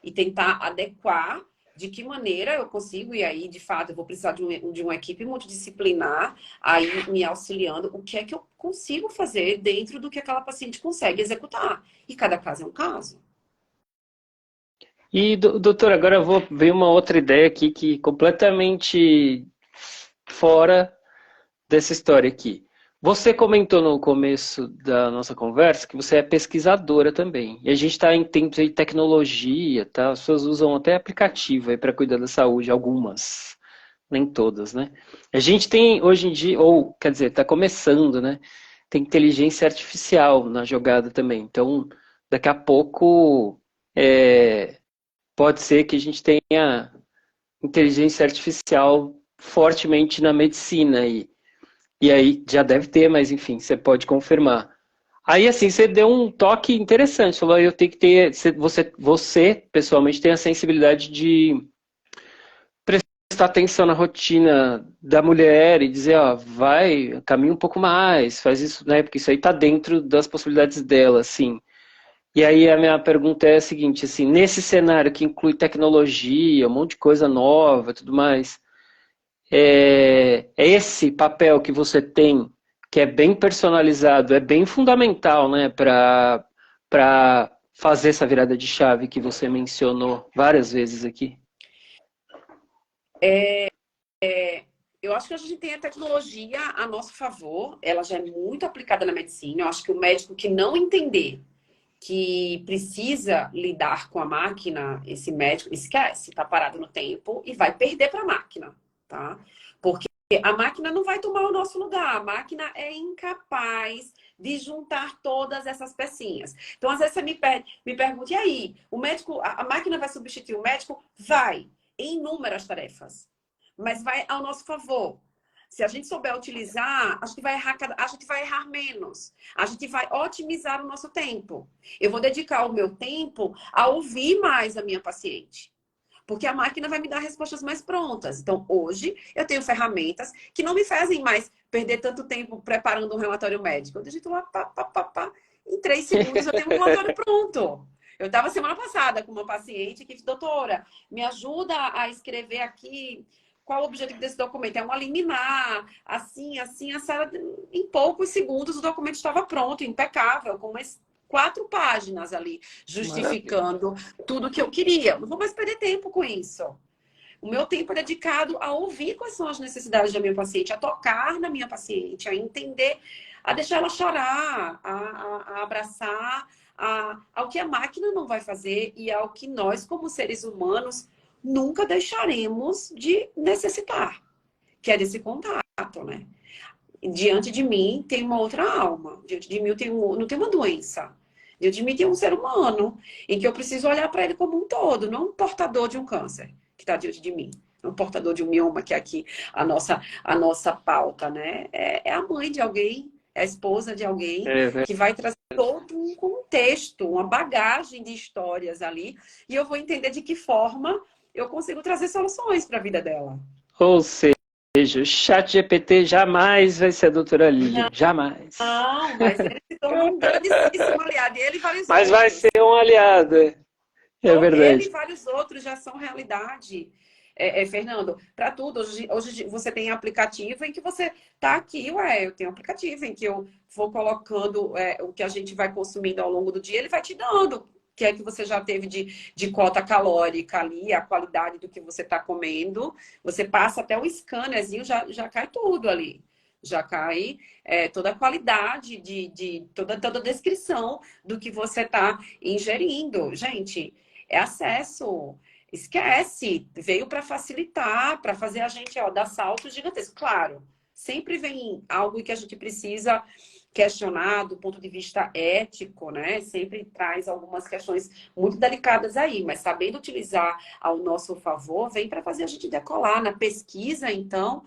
e tentar adequar de que maneira eu consigo, e aí, de fato, eu vou precisar de uma equipe multidisciplinar aí me auxiliando, o que é que eu consigo fazer dentro do que aquela paciente consegue executar. E cada caso é um caso. E, doutor, agora eu vou ver uma outra ideia aqui que completamente fora dessa história aqui. Você comentou no começo da nossa conversa que você é pesquisadora também. E a gente está em tempos de tecnologia, tá? As pessoas usam até aplicativo aí para cuidar da saúde, algumas, nem todas, né? A gente tem hoje em dia, ou quer dizer, está começando, né? Tem inteligência artificial na jogada também. Então, daqui a pouco pode ser que a gente tenha inteligência artificial fortemente na medicina e aí já deve ter, mas enfim, você pode confirmar. Aí assim, você deu um toque interessante, falou, eu tenho que ter, você pessoalmente tem a sensibilidade de prestar atenção na rotina da mulher e dizer, ó, vai, caminha um pouco mais, faz isso, né, porque isso aí tá dentro das possibilidades dela, assim. E aí a minha pergunta é a seguinte, assim, nesse cenário que inclui tecnologia, um monte de coisa nova, tudo mais, é esse papel que você tem, que é bem personalizado, é bem fundamental, né, para fazer essa virada de chave que você mencionou várias vezes aqui. Eu acho que a gente tem a tecnologia a nosso favor, ela já é muito aplicada na medicina. Eu acho que o médico que não entender que precisa lidar com a máquina, esse médico esquece, está parado no tempo e vai perder para a máquina, tá? Porque a máquina não vai tomar o nosso lugar, a máquina é incapaz de juntar todas essas pecinhas. Então, às vezes você me pergunta, e aí, o médico, a máquina vai substituir o médico? Vai, em inúmeras tarefas, mas vai ao nosso favor. Se a gente souber utilizar, a gente vai errar menos. A gente vai otimizar o nosso tempo. Eu vou dedicar o meu tempo a ouvir mais a minha paciente. Porque a máquina vai me dar respostas mais prontas. Então, hoje, eu tenho ferramentas que não me fazem mais perder tanto tempo preparando um relatório médico. Eu digito lá, pá, pá, pá, pá. Em 3 segundos eu tenho um relatório pronto. Eu estava semana passada com uma paciente que disse, doutora, me ajuda a escrever aqui qual o objetivo desse documento. É um liminar, assim, assim, assada. Em poucos segundos o documento estava pronto, impecável, com umas 4 páginas ali, justificando tudo que eu queria. Não vou mais perder tempo com isso. O meu tempo é dedicado a ouvir quais são as necessidades da minha paciente, a tocar na minha paciente, a entender, a deixar ela chorar, a abraçar, ao que a máquina não vai fazer e ao que nós, como seres humanos, nunca deixaremos de necessitar, que é desse contato, né? Diante de mim tem uma outra alma, diante de mim não tem uma doença. Diante de mim tem um ser humano, em que eu preciso olhar para ele como um todo, não um portador de um câncer que está diante de mim. Um portador de um mioma, que é aqui a nossa pauta, né? É a mãe de alguém, é a esposa de alguém, que vai trazer todo um contexto, uma bagagem de histórias ali, e eu vou entender de que forma eu consigo trazer soluções para a vida dela. Ou seja, o chat GPT jamais vai ser a doutora Lilian, jamais. Não, mas ele se tornou um grandíssimo aliado. E ele e vários mas outros. Vai ser um aliado, é verdade. Ele e vários outros já são realidade. Fernando, para tudo, hoje você tem aplicativo em que você tá aqui, eu tenho aplicativo em que eu vou colocando o que a gente vai consumindo ao longo do dia, ele vai te dando o que é que você já teve de cota calórica ali, a qualidade do que você está comendo. Você passa até o scannerzinho, já cai tudo ali. Já cai toda a qualidade, toda a descrição do que você está ingerindo. Gente, é acesso. Esquece, veio para facilitar, para fazer a gente dar saltos gigantescos. Claro, sempre vem algo que a gente precisa questionar do ponto de vista ético, né? Sempre traz algumas questões muito delicadas aí, mas sabendo utilizar ao nosso favor, vem para fazer a gente decolar. Na pesquisa, então,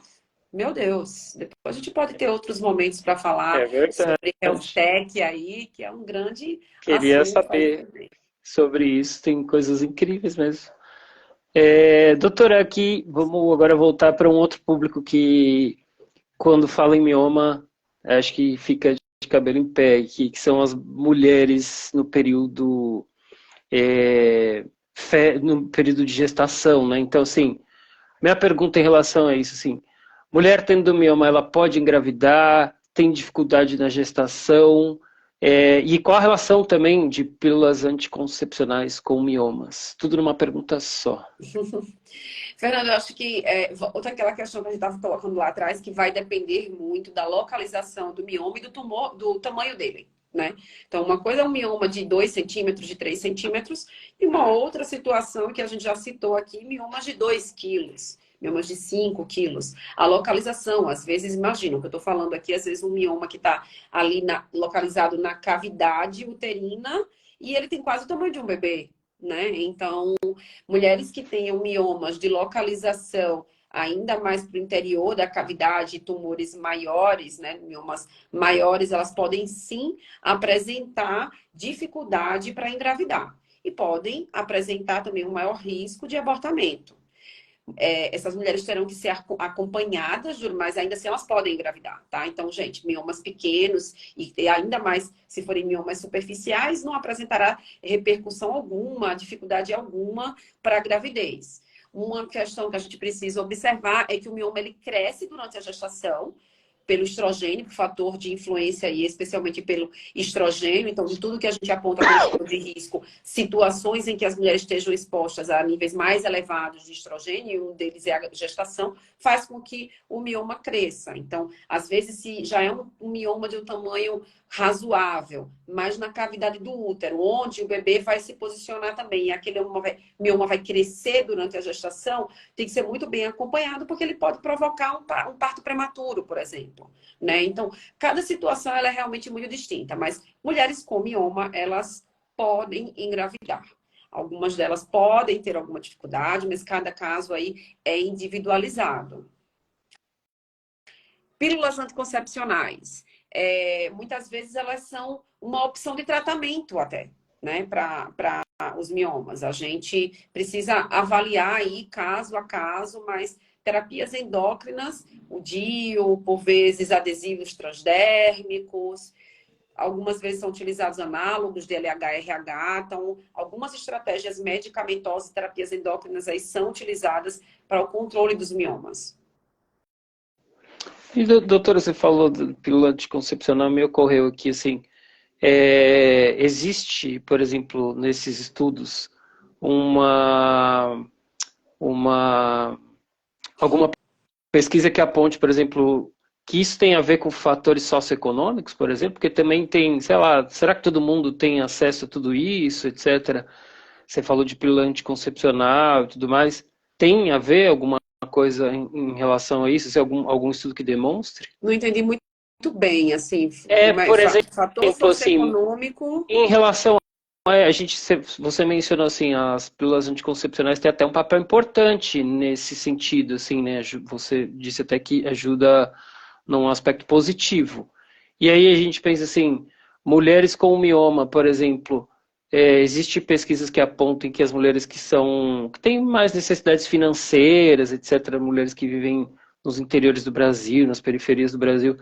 meu Deus, depois a gente pode ter outros momentos para falar sobre health tech aí, que é um grande Queria assunto saber sobre isso, tem coisas incríveis mesmo. Doutora, aqui vamos agora voltar para um outro público que, quando fala em mioma, acho que fica de cabelo em pé, que são as mulheres no período de gestação, né? Então, assim, minha pergunta em relação a isso, assim, mulher tendo mioma, ela pode engravidar, tem dificuldade na gestação, e qual a relação também de pílulas anticoncepcionais com miomas? Tudo numa pergunta só. Fernando, eu acho que outra aquela questão que a gente estava colocando lá atrás, que vai depender muito da localização do mioma e do tumor, do tamanho dele, né? Então, uma coisa é um mioma de 2 centímetros, de 3 centímetros, e uma outra situação que a gente já citou aqui, miomas de 2 quilos, miomas de 5 quilos. A localização, às vezes, imagina o que eu estou falando aqui, às vezes um mioma que está ali localizado na cavidade uterina e ele tem quase o tamanho de um bebê, né? Então, mulheres que tenham miomas de localização ainda mais para o interior da cavidade, tumores maiores, né? Miomas maiores, elas podem sim apresentar dificuldade para engravidar. E podem apresentar também um maior risco de abortamento. Essas mulheres terão que ser acompanhadas, mas ainda assim elas podem engravidar, tá? Então, gente, miomas pequenos e ainda mais se forem miomas superficiais, não apresentará repercussão alguma, dificuldade alguma para a gravidez. Uma questão que a gente precisa observar é que o mioma ele cresce durante a gestação, pelo estrogênio, por fator de influência e especialmente pelo estrogênio. Então, de tudo que a gente aponta como fator de risco, situações em que as mulheres estejam expostas a níveis mais elevados de estrogênio, e um deles é a gestação, faz com que o mioma cresça. Então, às vezes, se já é um mioma de um tamanho razoável, mas na cavidade do útero, onde o bebê vai se posicionar também, e aquele mioma vai crescer durante a gestação, tem que ser muito bem acompanhado, porque ele pode provocar um parto prematuro, por exemplo. Né? Então, cada situação ela é realmente muito distinta, mas mulheres com mioma, elas podem engravidar. Algumas delas podem ter alguma dificuldade, mas cada caso aí é individualizado. Pílulas anticoncepcionais. Muitas vezes elas são uma opção de tratamento até, né, para os miomas. A gente precisa avaliar aí caso a caso, mas terapias endócrinas, o DIU, por vezes adesivos transdérmicos, algumas vezes são utilizados análogos de LH-RH, então algumas estratégias medicamentosas e terapias endócrinas aí são utilizadas para o controle dos miomas. E, doutora, você falou de pílula anticoncepcional, me ocorreu aqui, assim, existe, por exemplo, nesses estudos, alguma pesquisa que aponte, por exemplo, que isso tem a ver com fatores socioeconômicos, por exemplo, porque também tem, sei lá, será que todo mundo tem acesso a tudo isso, etc. Você falou de pílula anticoncepcional e tudo mais. Tem a ver alguma coisa em relação a isso? Se algum estudo que demonstre? Não entendi muito bem, assim, Por exemplo, fator assim, socioeconômico. em relação você mencionou assim, as pílulas anticoncepcionais têm até um papel importante nesse sentido, assim, né? Você disse até que ajuda num aspecto positivo. E aí a gente pensa assim, mulheres com mioma, por exemplo, existe pesquisas que apontam que as mulheres que têm mais necessidades financeiras, etc., mulheres que vivem nos interiores do Brasil, nas periferias do Brasil,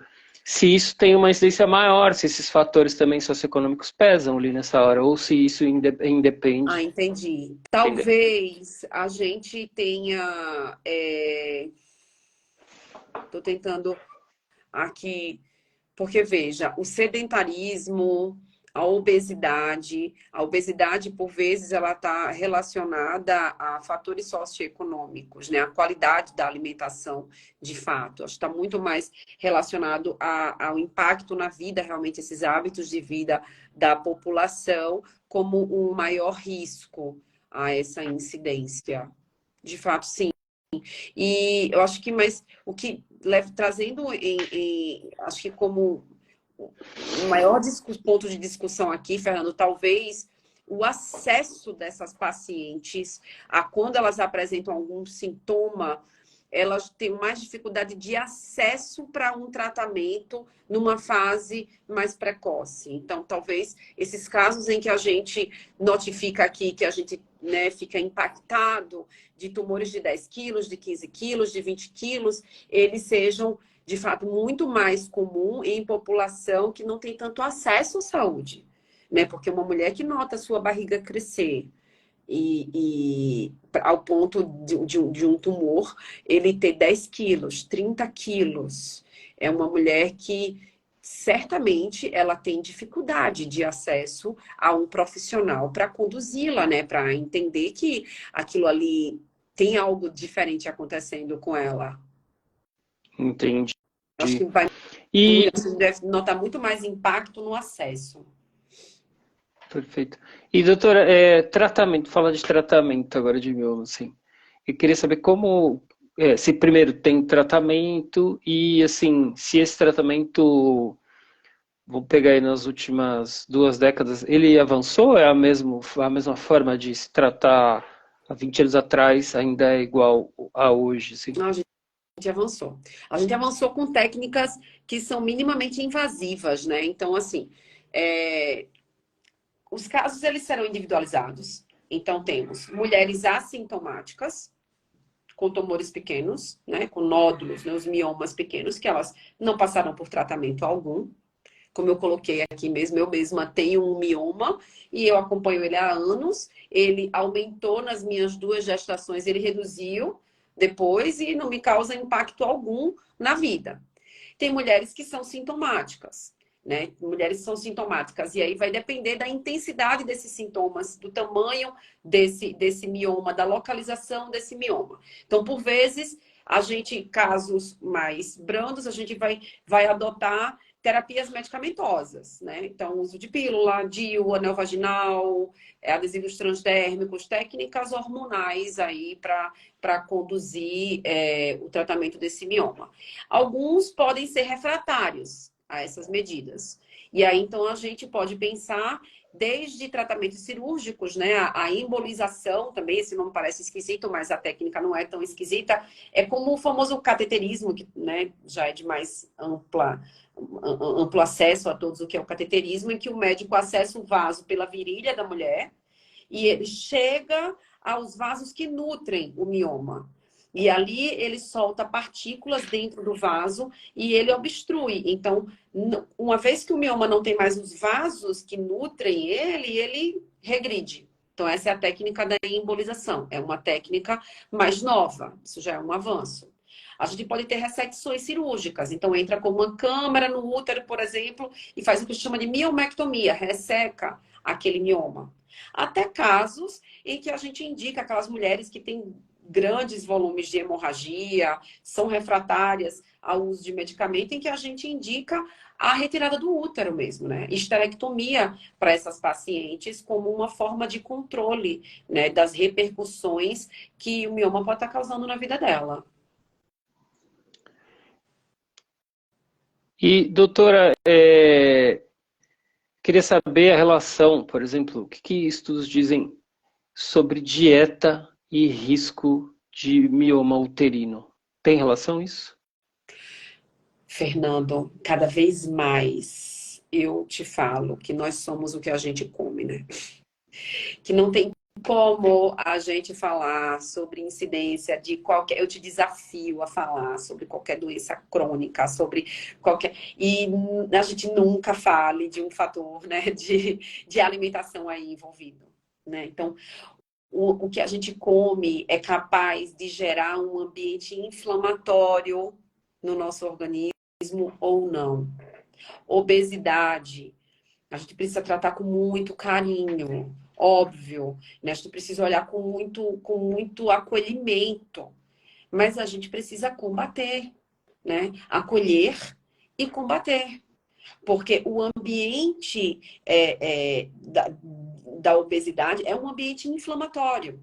se isso tem uma incidência maior, se esses fatores também socioeconômicos pesam ali nessa hora, ou se isso independe. Ah, entendi. Talvez a gente tenha... Estou tentando aqui... Porque, veja, o sedentarismo, a obesidade por vezes, ela está relacionada a fatores socioeconômicos, né? A qualidade da alimentação, de fato. Acho que está muito mais relacionado ao impacto na vida, realmente, esses hábitos de vida da população, como um maior risco a essa incidência. De fato, sim. E eu acho que, mas o que trazendo acho que como o maior ponto de discussão aqui, Fernando, talvez o acesso dessas pacientes a quando elas apresentam algum sintoma, elas têm mais dificuldade de acesso para um tratamento numa fase mais precoce. Então, talvez esses casos em que a gente notifica aqui que a gente, né, fica impactado de tumores de 10 quilos, de 15 quilos, de 20 quilos, eles sejam, de fato, muito mais comum em população que não tem tanto acesso à saúde, né? Porque uma mulher que nota a sua barriga crescer e ao ponto de um tumor, ele ter 10 quilos, 30 quilos, é uma mulher que certamente ela tem dificuldade de acesso a um profissional para conduzi-la, né? Para entender que aquilo ali tem algo diferente acontecendo com ela. Entendi. Acho que você deve notar muito mais impacto no acesso. Perfeito. E, doutora, tratamento, fala de tratamento agora de mioma, assim. Eu queria saber como, se primeiro tem tratamento e, assim, se esse tratamento, vou pegar aí nas últimas 2 décadas, ele avançou? É a mesma forma de se tratar há 20 anos atrás, ainda é igual a hoje, assim? A gente avançou. A gente avançou com técnicas que são minimamente invasivas, né? Então, assim, os casos, eles serão individualizados. Então, temos mulheres assintomáticas, com tumores pequenos, né? Com nódulos, né? Os miomas pequenos, que elas não passaram por tratamento algum. Como eu coloquei aqui mesmo, eu mesma tenho um mioma e eu acompanho ele há anos. Ele aumentou nas minhas 2 gestações, ele reduziu depois e não me causa impacto algum na vida. Tem mulheres que são sintomáticas, né? Mulheres que são sintomáticas. E aí vai depender da intensidade desses sintomas, do tamanho desse mioma, da localização desse mioma. Então, por vezes, casos mais brandos, a gente vai adotar terapias medicamentosas, né? Então, uso de pílula, DIU, anel vaginal, adesivos transdérmicos, técnicas hormonais aí para conduzir o tratamento desse mioma. Alguns podem ser refratários a essas medidas. E aí, então, a gente pode pensar desde tratamentos cirúrgicos, né? A embolização também, esse nome parece esquisito, mas a técnica não é tão esquisita. É como o famoso cateterismo, que, né, já é de mais amplo acesso a todos o que é o cateterismo, em que o médico acessa o vaso pela virilha da mulher e ele chega aos vasos que nutrem o mioma. E ali ele solta partículas dentro do vaso e ele obstrui. Então, uma vez que o mioma não tem mais os vasos que nutrem ele, ele regride. Então, essa é a técnica da embolização. É uma técnica mais nova. Isso já é um avanço. A gente pode ter ressecções cirúrgicas. Então, entra com uma câmara no útero, por exemplo, e faz o que se chama de miomectomia, resseca aquele mioma. Até casos em que a gente indica aquelas mulheres que têm grandes volumes de hemorragia, são refratárias ao uso de medicamento, em que a gente indica a retirada do útero mesmo, né? Esterectomia para essas pacientes como uma forma de controle, né, das repercussões que o mioma pode estar causando na vida dela. E, doutora, queria saber a relação, por exemplo, o que estudos dizem sobre dieta e risco de mioma uterino? Tem relação isso? Fernando, cada vez mais eu te falo que nós somos o que a gente come, né? Que não tem como a gente falar sobre incidência de qualquer. Eu te desafio a falar sobre qualquer doença crônica, sobre qualquer. E a gente nunca fale de um fator, né, de alimentação aí envolvido, né? Então, o que a gente come é capaz de gerar um ambiente inflamatório no nosso organismo ou não. Obesidade. A gente precisa tratar com muito carinho, óbvio, né? A gente precisa olhar com muito acolhimento, mas a gente precisa combater, né? Acolher e combater, porque o ambiente da obesidade é um ambiente inflamatório,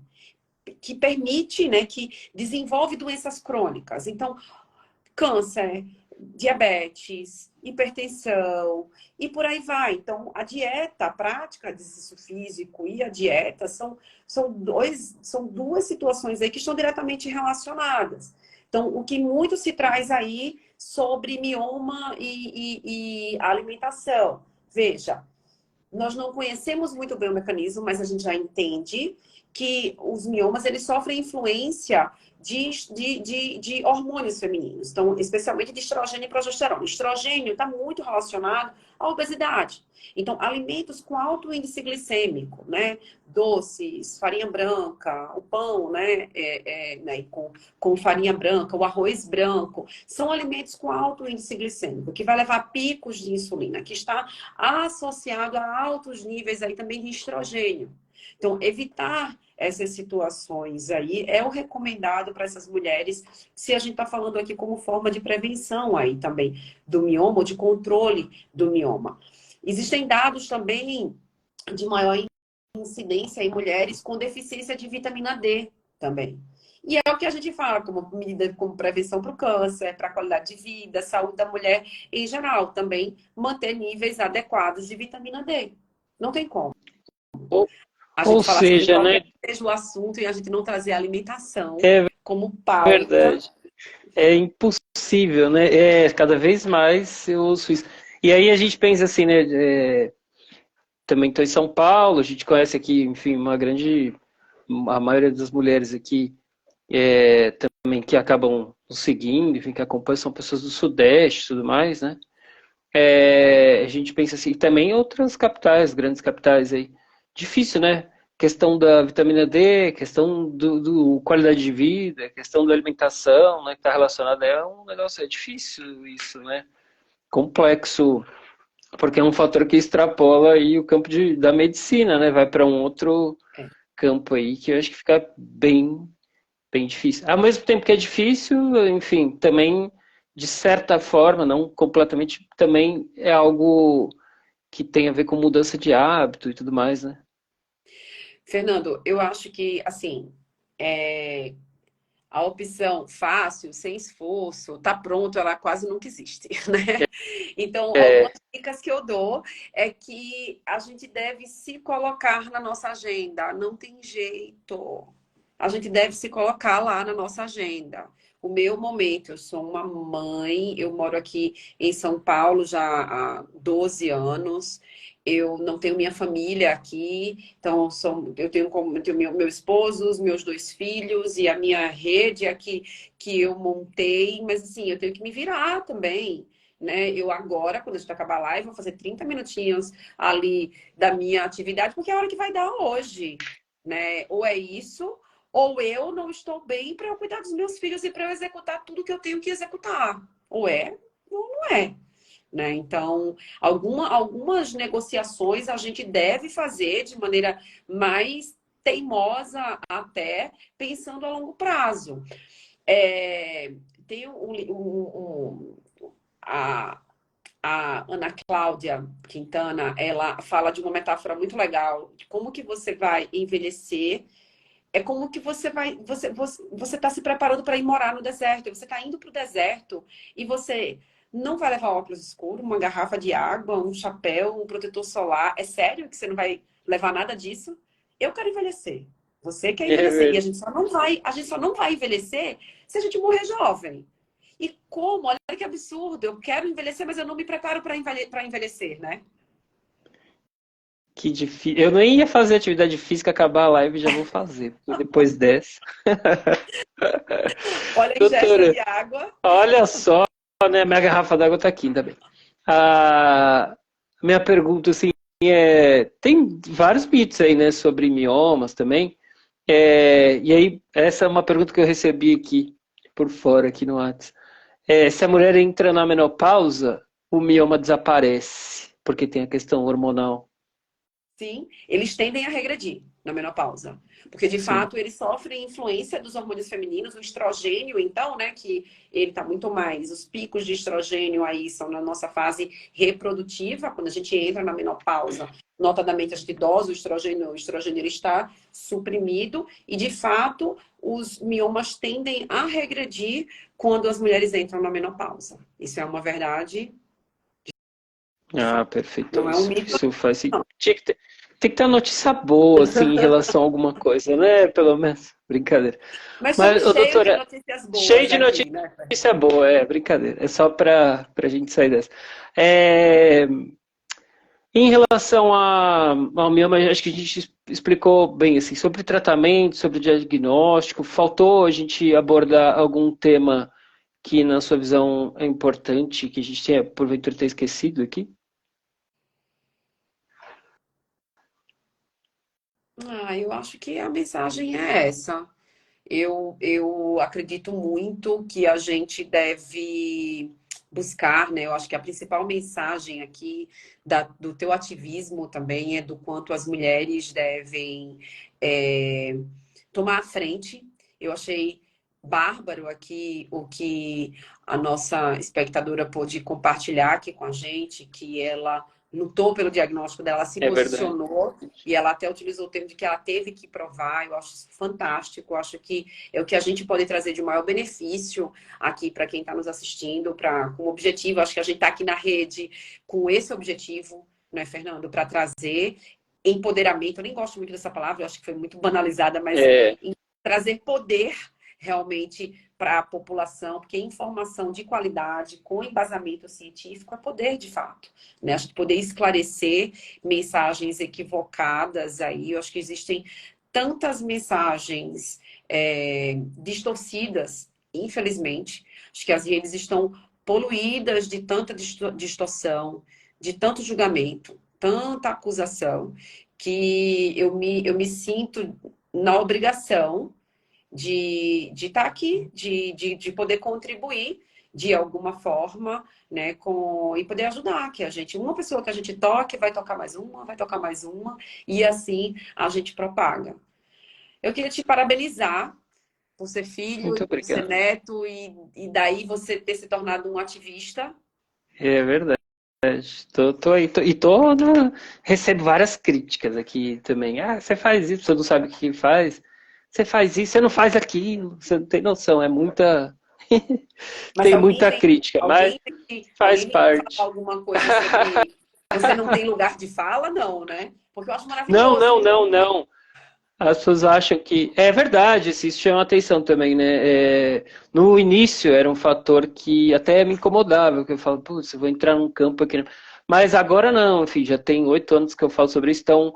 que permite, né, que desenvolve doenças crônicas. Então, câncer, diabetes, hipertensão e por aí vai. Então, a dieta, a prática de exercício físico e a dieta são duas situações aí que estão diretamente relacionadas. Então, o que muito se traz aí sobre mioma e alimentação. Veja, nós não conhecemos muito bem o mecanismo, mas a gente já entende que os miomas eles sofrem influência de hormônios femininos, então, especialmente de estrogênio e progesterona. O estrogênio está muito relacionado à obesidade. Então, alimentos com alto índice glicêmico, né? Doces, farinha branca, o pão, né? Né? Com farinha branca, o arroz branco, são alimentos com alto índice glicêmico, que vai levar picos de insulina, que está associado a altos níveis aí também de estrogênio. Então, evitar essas situações aí é o recomendado para essas mulheres, se a gente está falando aqui como forma de prevenção aí também do mioma, ou de controle do mioma. Existem dados também de maior incidência em mulheres com deficiência de vitamina D também. E é o que a gente fala como medida, como prevenção para o câncer, para a qualidade de vida, saúde da mulher em geral, também manter níveis adequados de vitamina D. Não tem como. A Ou gente falar sobre seja, né? qualquer seja o assunto e a gente não trazer a alimentação É como pauta. verdade. É impossível, né? Cada vez mais eu ouço isso. E aí a gente pensa assim, né? Também estou em São Paulo, a gente conhece aqui, enfim, a maioria das mulheres aqui também que acabam nos seguindo, enfim, que acompanham, são pessoas do Sudeste e tudo mais, né? A gente pensa assim, e também outras capitais, grandes capitais aí. Difícil, né? Questão da vitamina D, questão do qualidade de vida, questão da alimentação, né, que está relacionada, é um negócio, é difícil isso, né? Complexo, porque é um fator que extrapola aí o campo da medicina, né? Vai para um outro campo aí que eu acho que fica bem, bem difícil. Ao mesmo tempo que é difícil, enfim, também, de certa forma, não completamente, também é algo que tem a ver com mudança de hábito e tudo mais, né? Fernando, eu acho que, assim, A opção fácil, sem esforço, tá pronto, ela quase nunca existe, né? Então, algumas dicas que eu dou é que a gente deve se colocar na nossa agenda, não tem jeito. A gente deve se colocar lá na nossa agenda. O meu momento, eu sou uma mãe, eu moro aqui em São Paulo já há 12 anos. Eu não tenho minha família aqui, então eu tenho meu esposo, os meus 2 filhos e a minha rede aqui que eu montei, mas assim, eu tenho que me virar também, né? Eu agora, quando a gente acabar a live, vou fazer 30 minutinhos ali da minha atividade, porque é a hora que vai dar hoje, né? Ou é isso, ou eu não estou bem para eu cuidar dos meus filhos e para eu executar tudo que eu tenho que executar. Ou é, ou não é. Né? Então, algumas negociações a gente deve fazer de maneira mais teimosa até, pensando a longo prazo. Tem a, a Ana Cláudia Quintana, ela fala de uma metáfora muito legal, de como que você vai envelhecer. É como que você vai. Você está se preparando para ir morar no deserto. Você está indo para o deserto e você não vai levar óculos escuros, uma garrafa de água, um chapéu, um protetor solar. É sério que você não vai levar nada disso? Eu quero envelhecer. Você quer envelhecer. E a gente só não vai envelhecer se a gente morrer jovem. E como? Olha que absurdo. Eu quero envelhecer, mas eu não me preparo para envelhecer, né? Que difícil. Eu nem ia fazer atividade física, acabar a live já vou fazer. Depois dessa. Olha a ingesta Doutora, de água. olha só, né? Minha garrafa d'água tá aqui, ainda bem. A minha pergunta, assim, tem vários mitos aí, né, sobre miomas também. E aí, essa é uma pergunta que eu recebi aqui, por fora, aqui no WhatsApp. Se a mulher entra na menopausa, o mioma desaparece, porque tem a questão hormonal. Sim, eles tendem a regredir na menopausa. Porque, de Sim. fato, eles sofrem influência dos hormônios femininos, o estrogênio, então, né, que ele está muito mais. Os picos de estrogênio aí são na nossa fase reprodutiva, quando a gente entra na menopausa. Notadamente, a gente idosa, o estrogênio ele está suprimido e, de fato, os miomas tendem a regredir quando as mulheres entram na menopausa. Isso é uma verdade de Ah, fato. perfeito. Não é um mito, Isso faz não. sentido. Tem que ter uma notícia boa, assim, em relação a alguma coisa, né? Pelo menos. Brincadeira. Mas Mas, somos ô, cheios de doutora, notícias cheio boas de aqui, né? notícia boa, brincadeira. É só pra gente sair dessa. É, em relação ao mioma, acho que a gente explicou bem, assim, sobre tratamento, sobre diagnóstico. Faltou a gente abordar algum tema que, na sua visão, é importante, que a gente tenha, porventura, ter esquecido aqui? Eu acho que a mensagem é essa. Eu acredito muito que a gente deve buscar, né? Eu acho que a principal mensagem aqui do teu ativismo também é do quanto as mulheres devem é, tomar a frente. Eu achei bárbaro aqui o que a nossa espectadora pôde compartilhar aqui com a gente, que ela lutou pelo diagnóstico dela, se É verdade. posicionou e ela até utilizou o termo de que ela teve que provar. Eu acho isso fantástico. Eu acho que é o que a gente pode trazer de maior benefício aqui para quem está nos assistindo, com o objetivo. Acho que a gente está aqui na rede com esse objetivo, não é, Fernando? Para trazer empoderamento. Eu nem gosto muito dessa palavra, eu acho que foi muito banalizada, mas É, trazer poder realmente para a população, porque informação de qualidade, com embasamento científico, é poder de fato. Né? Acho que poder esclarecer mensagens equivocadas aí, eu acho que existem tantas mensagens distorcidas, infelizmente. Acho que as redes estão poluídas de tanta distorção, de tanto julgamento, tanta acusação, que eu me sinto na obrigação de estar aqui, de poder contribuir de alguma forma, né, e poder ajudar, que a gente, uma pessoa que a gente toque, vai tocar mais uma, vai tocar mais uma, e assim a gente propaga. Eu queria te parabenizar por ser muito filho, por ser obrigado. neto, e daí você ter se tornado um ativista. É verdade. Tô aí, recebo várias críticas aqui também. Ah, você faz isso, você não sabe o que faz. você faz isso, você não faz aquilo, você não tem noção, é muita... Mas tem muita crítica, mas faz alguém tem que falar parte. alguma coisa sobre você não tem lugar de fala? Não, né? Porque eu acho Não, maravilhoso. não, não, não. As pessoas acham que... É verdade, isso chama atenção também, né? No início era um fator que até me incomodava, que eu falo, putz, eu vou entrar num campo aqui. Mas agora não, enfim, já tem 8 anos que eu falo sobre isso, então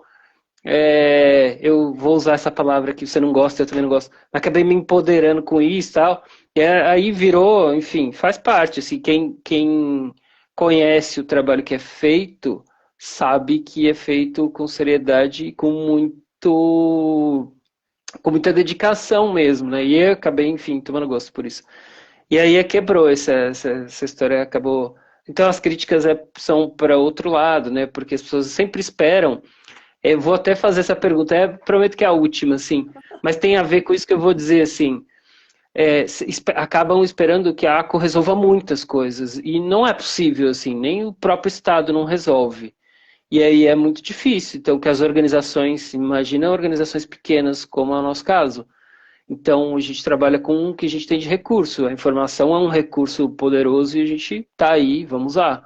eu vou usar essa palavra que você não gosta, eu também não gosto. Acabei me empoderando com isso e tal. E aí virou, enfim, faz parte. Assim, quem conhece o trabalho que é feito sabe que é feito com seriedade e com muita dedicação mesmo, né? E eu acabei, enfim, tomando gosto por isso. E aí quebrou essa história, acabou. Então as críticas são para outro lado, né? Porque as pessoas sempre esperam. Eu vou até fazer essa pergunta, prometo que é a última, assim, mas tem a ver com isso que eu vou dizer, assim. Acabam esperando que a ACO resolva muitas coisas, e não é possível, assim, nem o próprio Estado não resolve. E aí é muito difícil. Então, que as organizações, imagina organizações pequenas, como é o nosso caso. Então, a gente trabalha com o que a gente tem de recurso. A informação é um recurso poderoso e a gente está aí, vamos lá.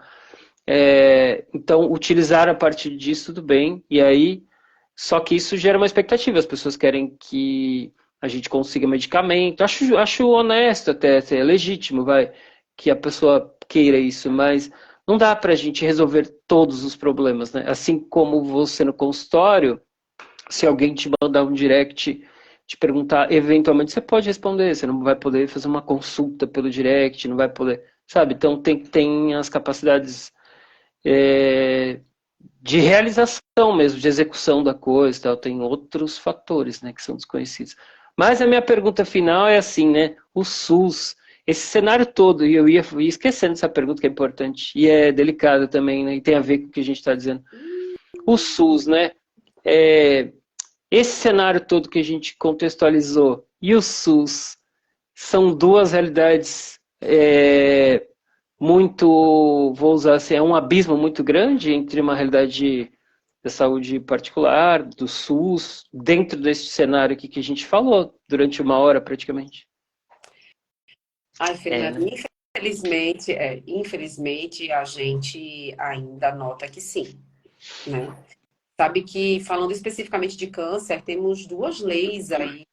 Então, utilizar a partir disso, tudo bem. E aí, só que isso gera uma expectativa. As pessoas querem que a gente consiga medicamento. Acho honesto até, é legítimo, vai, que a pessoa queira isso, mas não dá para a gente resolver todos os problemas, né? Assim como você no consultório, se alguém te mandar um direct, te perguntar, eventualmente você pode responder, você não vai poder fazer uma consulta pelo direct, não vai poder, sabe? Então tem as capacidades é, de realização mesmo, de execução da coisa, tal. Tem outros fatores, né, que são desconhecidos. Mas a minha pergunta final é assim, né? O SUS, esse cenário todo, e eu ia esquecendo essa pergunta que é importante e é delicada também, né? E tem a ver com o que a gente está dizendo. O SUS, né? É, esse cenário todo que a gente contextualizou e o SUS são duas realidades muito, vou usar assim, é um abismo muito grande entre uma realidade da saúde particular, do SUS, dentro desse cenário aqui que a gente falou durante 1 hora praticamente. Ai, Né? Fernando, infelizmente a gente ainda nota que sim, né? Sabe que, falando especificamente de câncer, temos 2 leis aí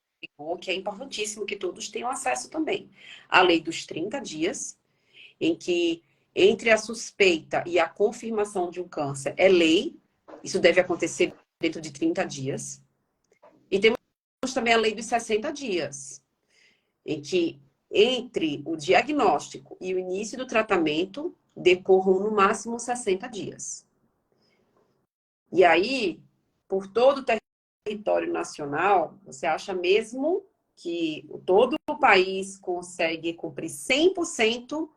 que é importantíssimo que todos tenham acesso também. A lei dos 30 dias, em que entre a suspeita e a confirmação de um câncer é lei, isso deve acontecer dentro de 30 dias. E temos também a lei dos 60 dias, em que entre o diagnóstico e o início do tratamento decorram no máximo 60 dias. E aí, por todo o território nacional, você acha mesmo que todo o país consegue cumprir 100%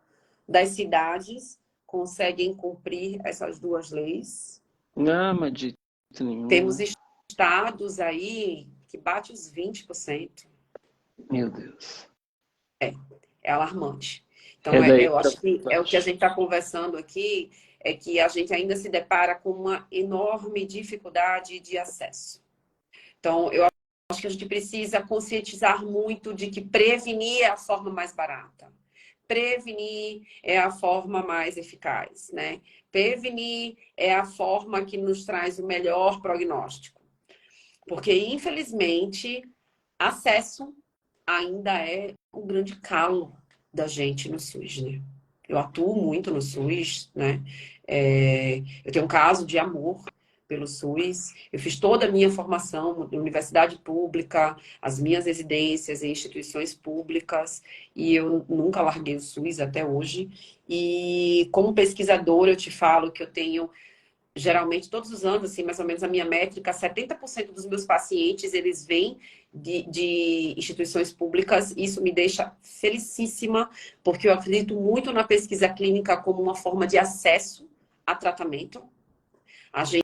das cidades conseguem cumprir essas 2 leis? Não, mas de jeito nenhum. Temos estados aí que bate os 20%. Meu Deus. É alarmante. Então, Daí eu pra acho que é o que a baixo. gente está conversando aqui, é que a gente ainda se depara com uma enorme dificuldade de acesso. Então, eu acho que a gente precisa conscientizar muito de que prevenir é a forma mais barata. Prevenir é a forma mais eficaz, né? Prevenir é a forma que nos traz o melhor prognóstico. Porque, infelizmente, acesso ainda é um grande calo da gente no SUS, né? Eu atuo muito no SUS, né? Eu tenho um caso de amor pelo SUS. Eu fiz toda a minha formação em universidade pública, as minhas residências em instituições públicas, e eu nunca larguei o SUS até hoje. E como pesquisadora, eu te falo que eu tenho geralmente, todos os anos, assim, mais ou menos a minha métrica, 70% dos meus pacientes, eles vêm de instituições públicas. Isso me deixa felicíssima, porque eu acredito muito na pesquisa clínica como uma forma de acesso a tratamento. A gente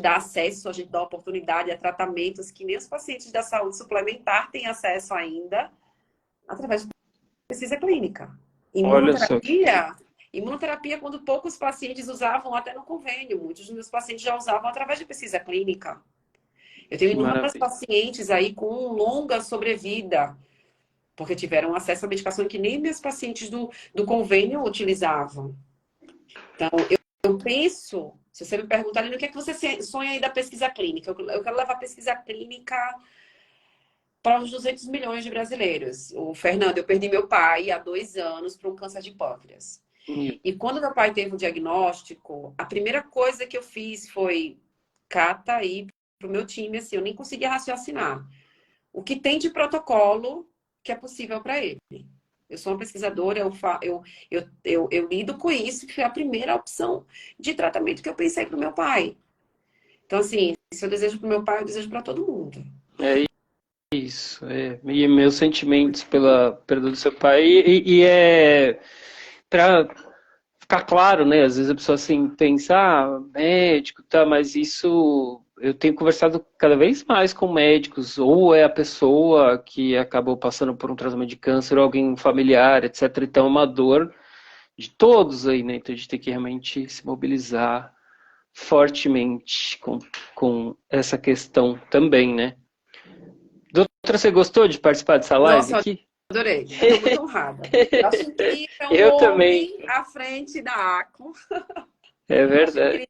dá acesso, a gente dá oportunidade a tratamentos que nem os pacientes da saúde suplementar têm acesso ainda, através de pesquisa clínica. Olha só. Imunoterapia, quando poucos pacientes usavam até no convênio, muitos dos meus pacientes já usavam através de pesquisa clínica. Eu tenho Que inúmeras maravilha. pacientes aí com longa sobrevida, porque tiveram acesso à medicação que nem meus pacientes do convênio utilizavam. Então, eu penso, se você me perguntar, Aline, o que é que você sonha aí da pesquisa clínica? Eu quero levar a pesquisa clínica para os 200 milhões de brasileiros. O Fernando, eu perdi meu pai há 2 anos para um câncer de pâncreas. E quando meu pai teve o diagnóstico, a primeira coisa que eu fiz foi, Cata, aí para o meu time, assim, eu nem conseguia raciocinar. O que tem de protocolo que é possível para ele? Eu sou uma pesquisadora, eu lido com isso, que foi a primeira opção de tratamento que eu pensei para o meu pai. Então, assim, se eu desejo para o meu pai, eu desejo para todo mundo. É isso. E meus sentimentos pela perda do seu pai. E é para ficar claro, né? Às vezes a pessoa assim pensa, médico, tá, mas isso eu tenho conversado cada vez mais com médicos, ou é a pessoa que acabou passando por um tratamento de câncer, ou alguém familiar, etc. Então é uma dor de todos aí, né? Então a gente tem que realmente se mobilizar fortemente com essa questão também, né? Doutora, você gostou de participar dessa live Nossa, aqui? adorei. Estou muito honrada. Eu acho incrível um Eu também, homem à frente da ACO. é Acho verdade. incrível.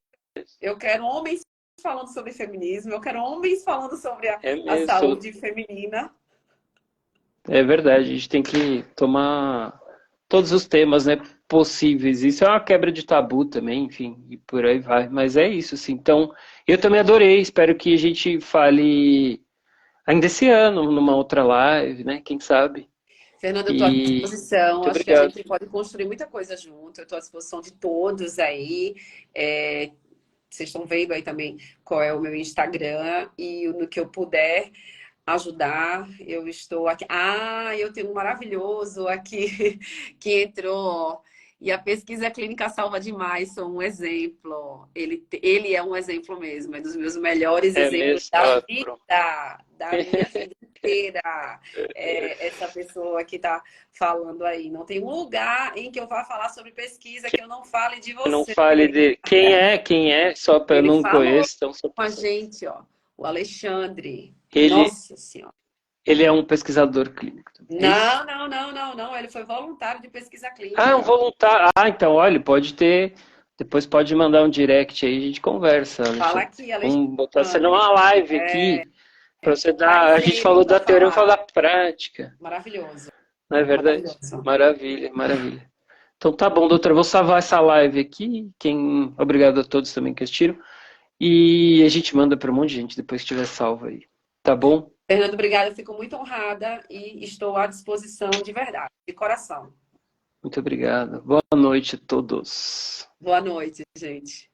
Eu quero homens falando sobre feminismo, eu quero homens falando sobre É a mesmo, saúde feminina. é verdade. A gente tem que tomar todos os temas, né, possíveis. Isso é uma quebra de tabu também, enfim, e por aí vai. Mas é isso, assim. Então, eu também adorei. Espero que a gente fale ainda esse ano, numa outra live, né? Quem sabe? Fernanda, eu estou à E disposição. muito Acho que a obrigado. gente pode construir muita coisa junto. Eu estou à disposição de todos aí. Vocês estão vendo aí também qual é o meu Instagram e no que eu puder ajudar, eu estou aqui. Eu tenho um maravilhoso aqui que entrou. E a pesquisa clínica salva demais, sou um exemplo. Ele é um exemplo mesmo, é dos meus melhores É exemplos mesmo. da Ah, vida, pronto. da minha vida inteira. Essa pessoa que está falando aí. Não tem um lugar em que eu vá falar sobre pesquisa que eu não fale de Não você. fale de quem é, só para eu Ele não falou conheço, então só com a pra saber. gente, ó, o Alexandre. Ele, Nossa Senhora. ele é um pesquisador clínico também, é isso? Não. Ele foi voluntário de pesquisa Ah, um clínica. voluntário. Ah, então, olha, pode ter. Depois pode mandar um direct aí, a gente conversa, Fala Alexandre. aqui, Vamos botar você Alexandre. numa live aqui, para você dar. A Traz gente ele falou para da teoria, eu falo falar. da prática. Maravilhoso, Não é verdade? maravilhoso. Maravilha, maravilha. Então tá bom, doutora, eu vou salvar essa live aqui. Obrigado a todos também que assistiram. E a gente manda para um monte de gente depois que tiver salvo aí. Tá bom? Fernando, obrigada. Eu fico muito honrada e estou à disposição de verdade, de coração. Muito obrigado. Boa noite a todos. Boa noite, gente.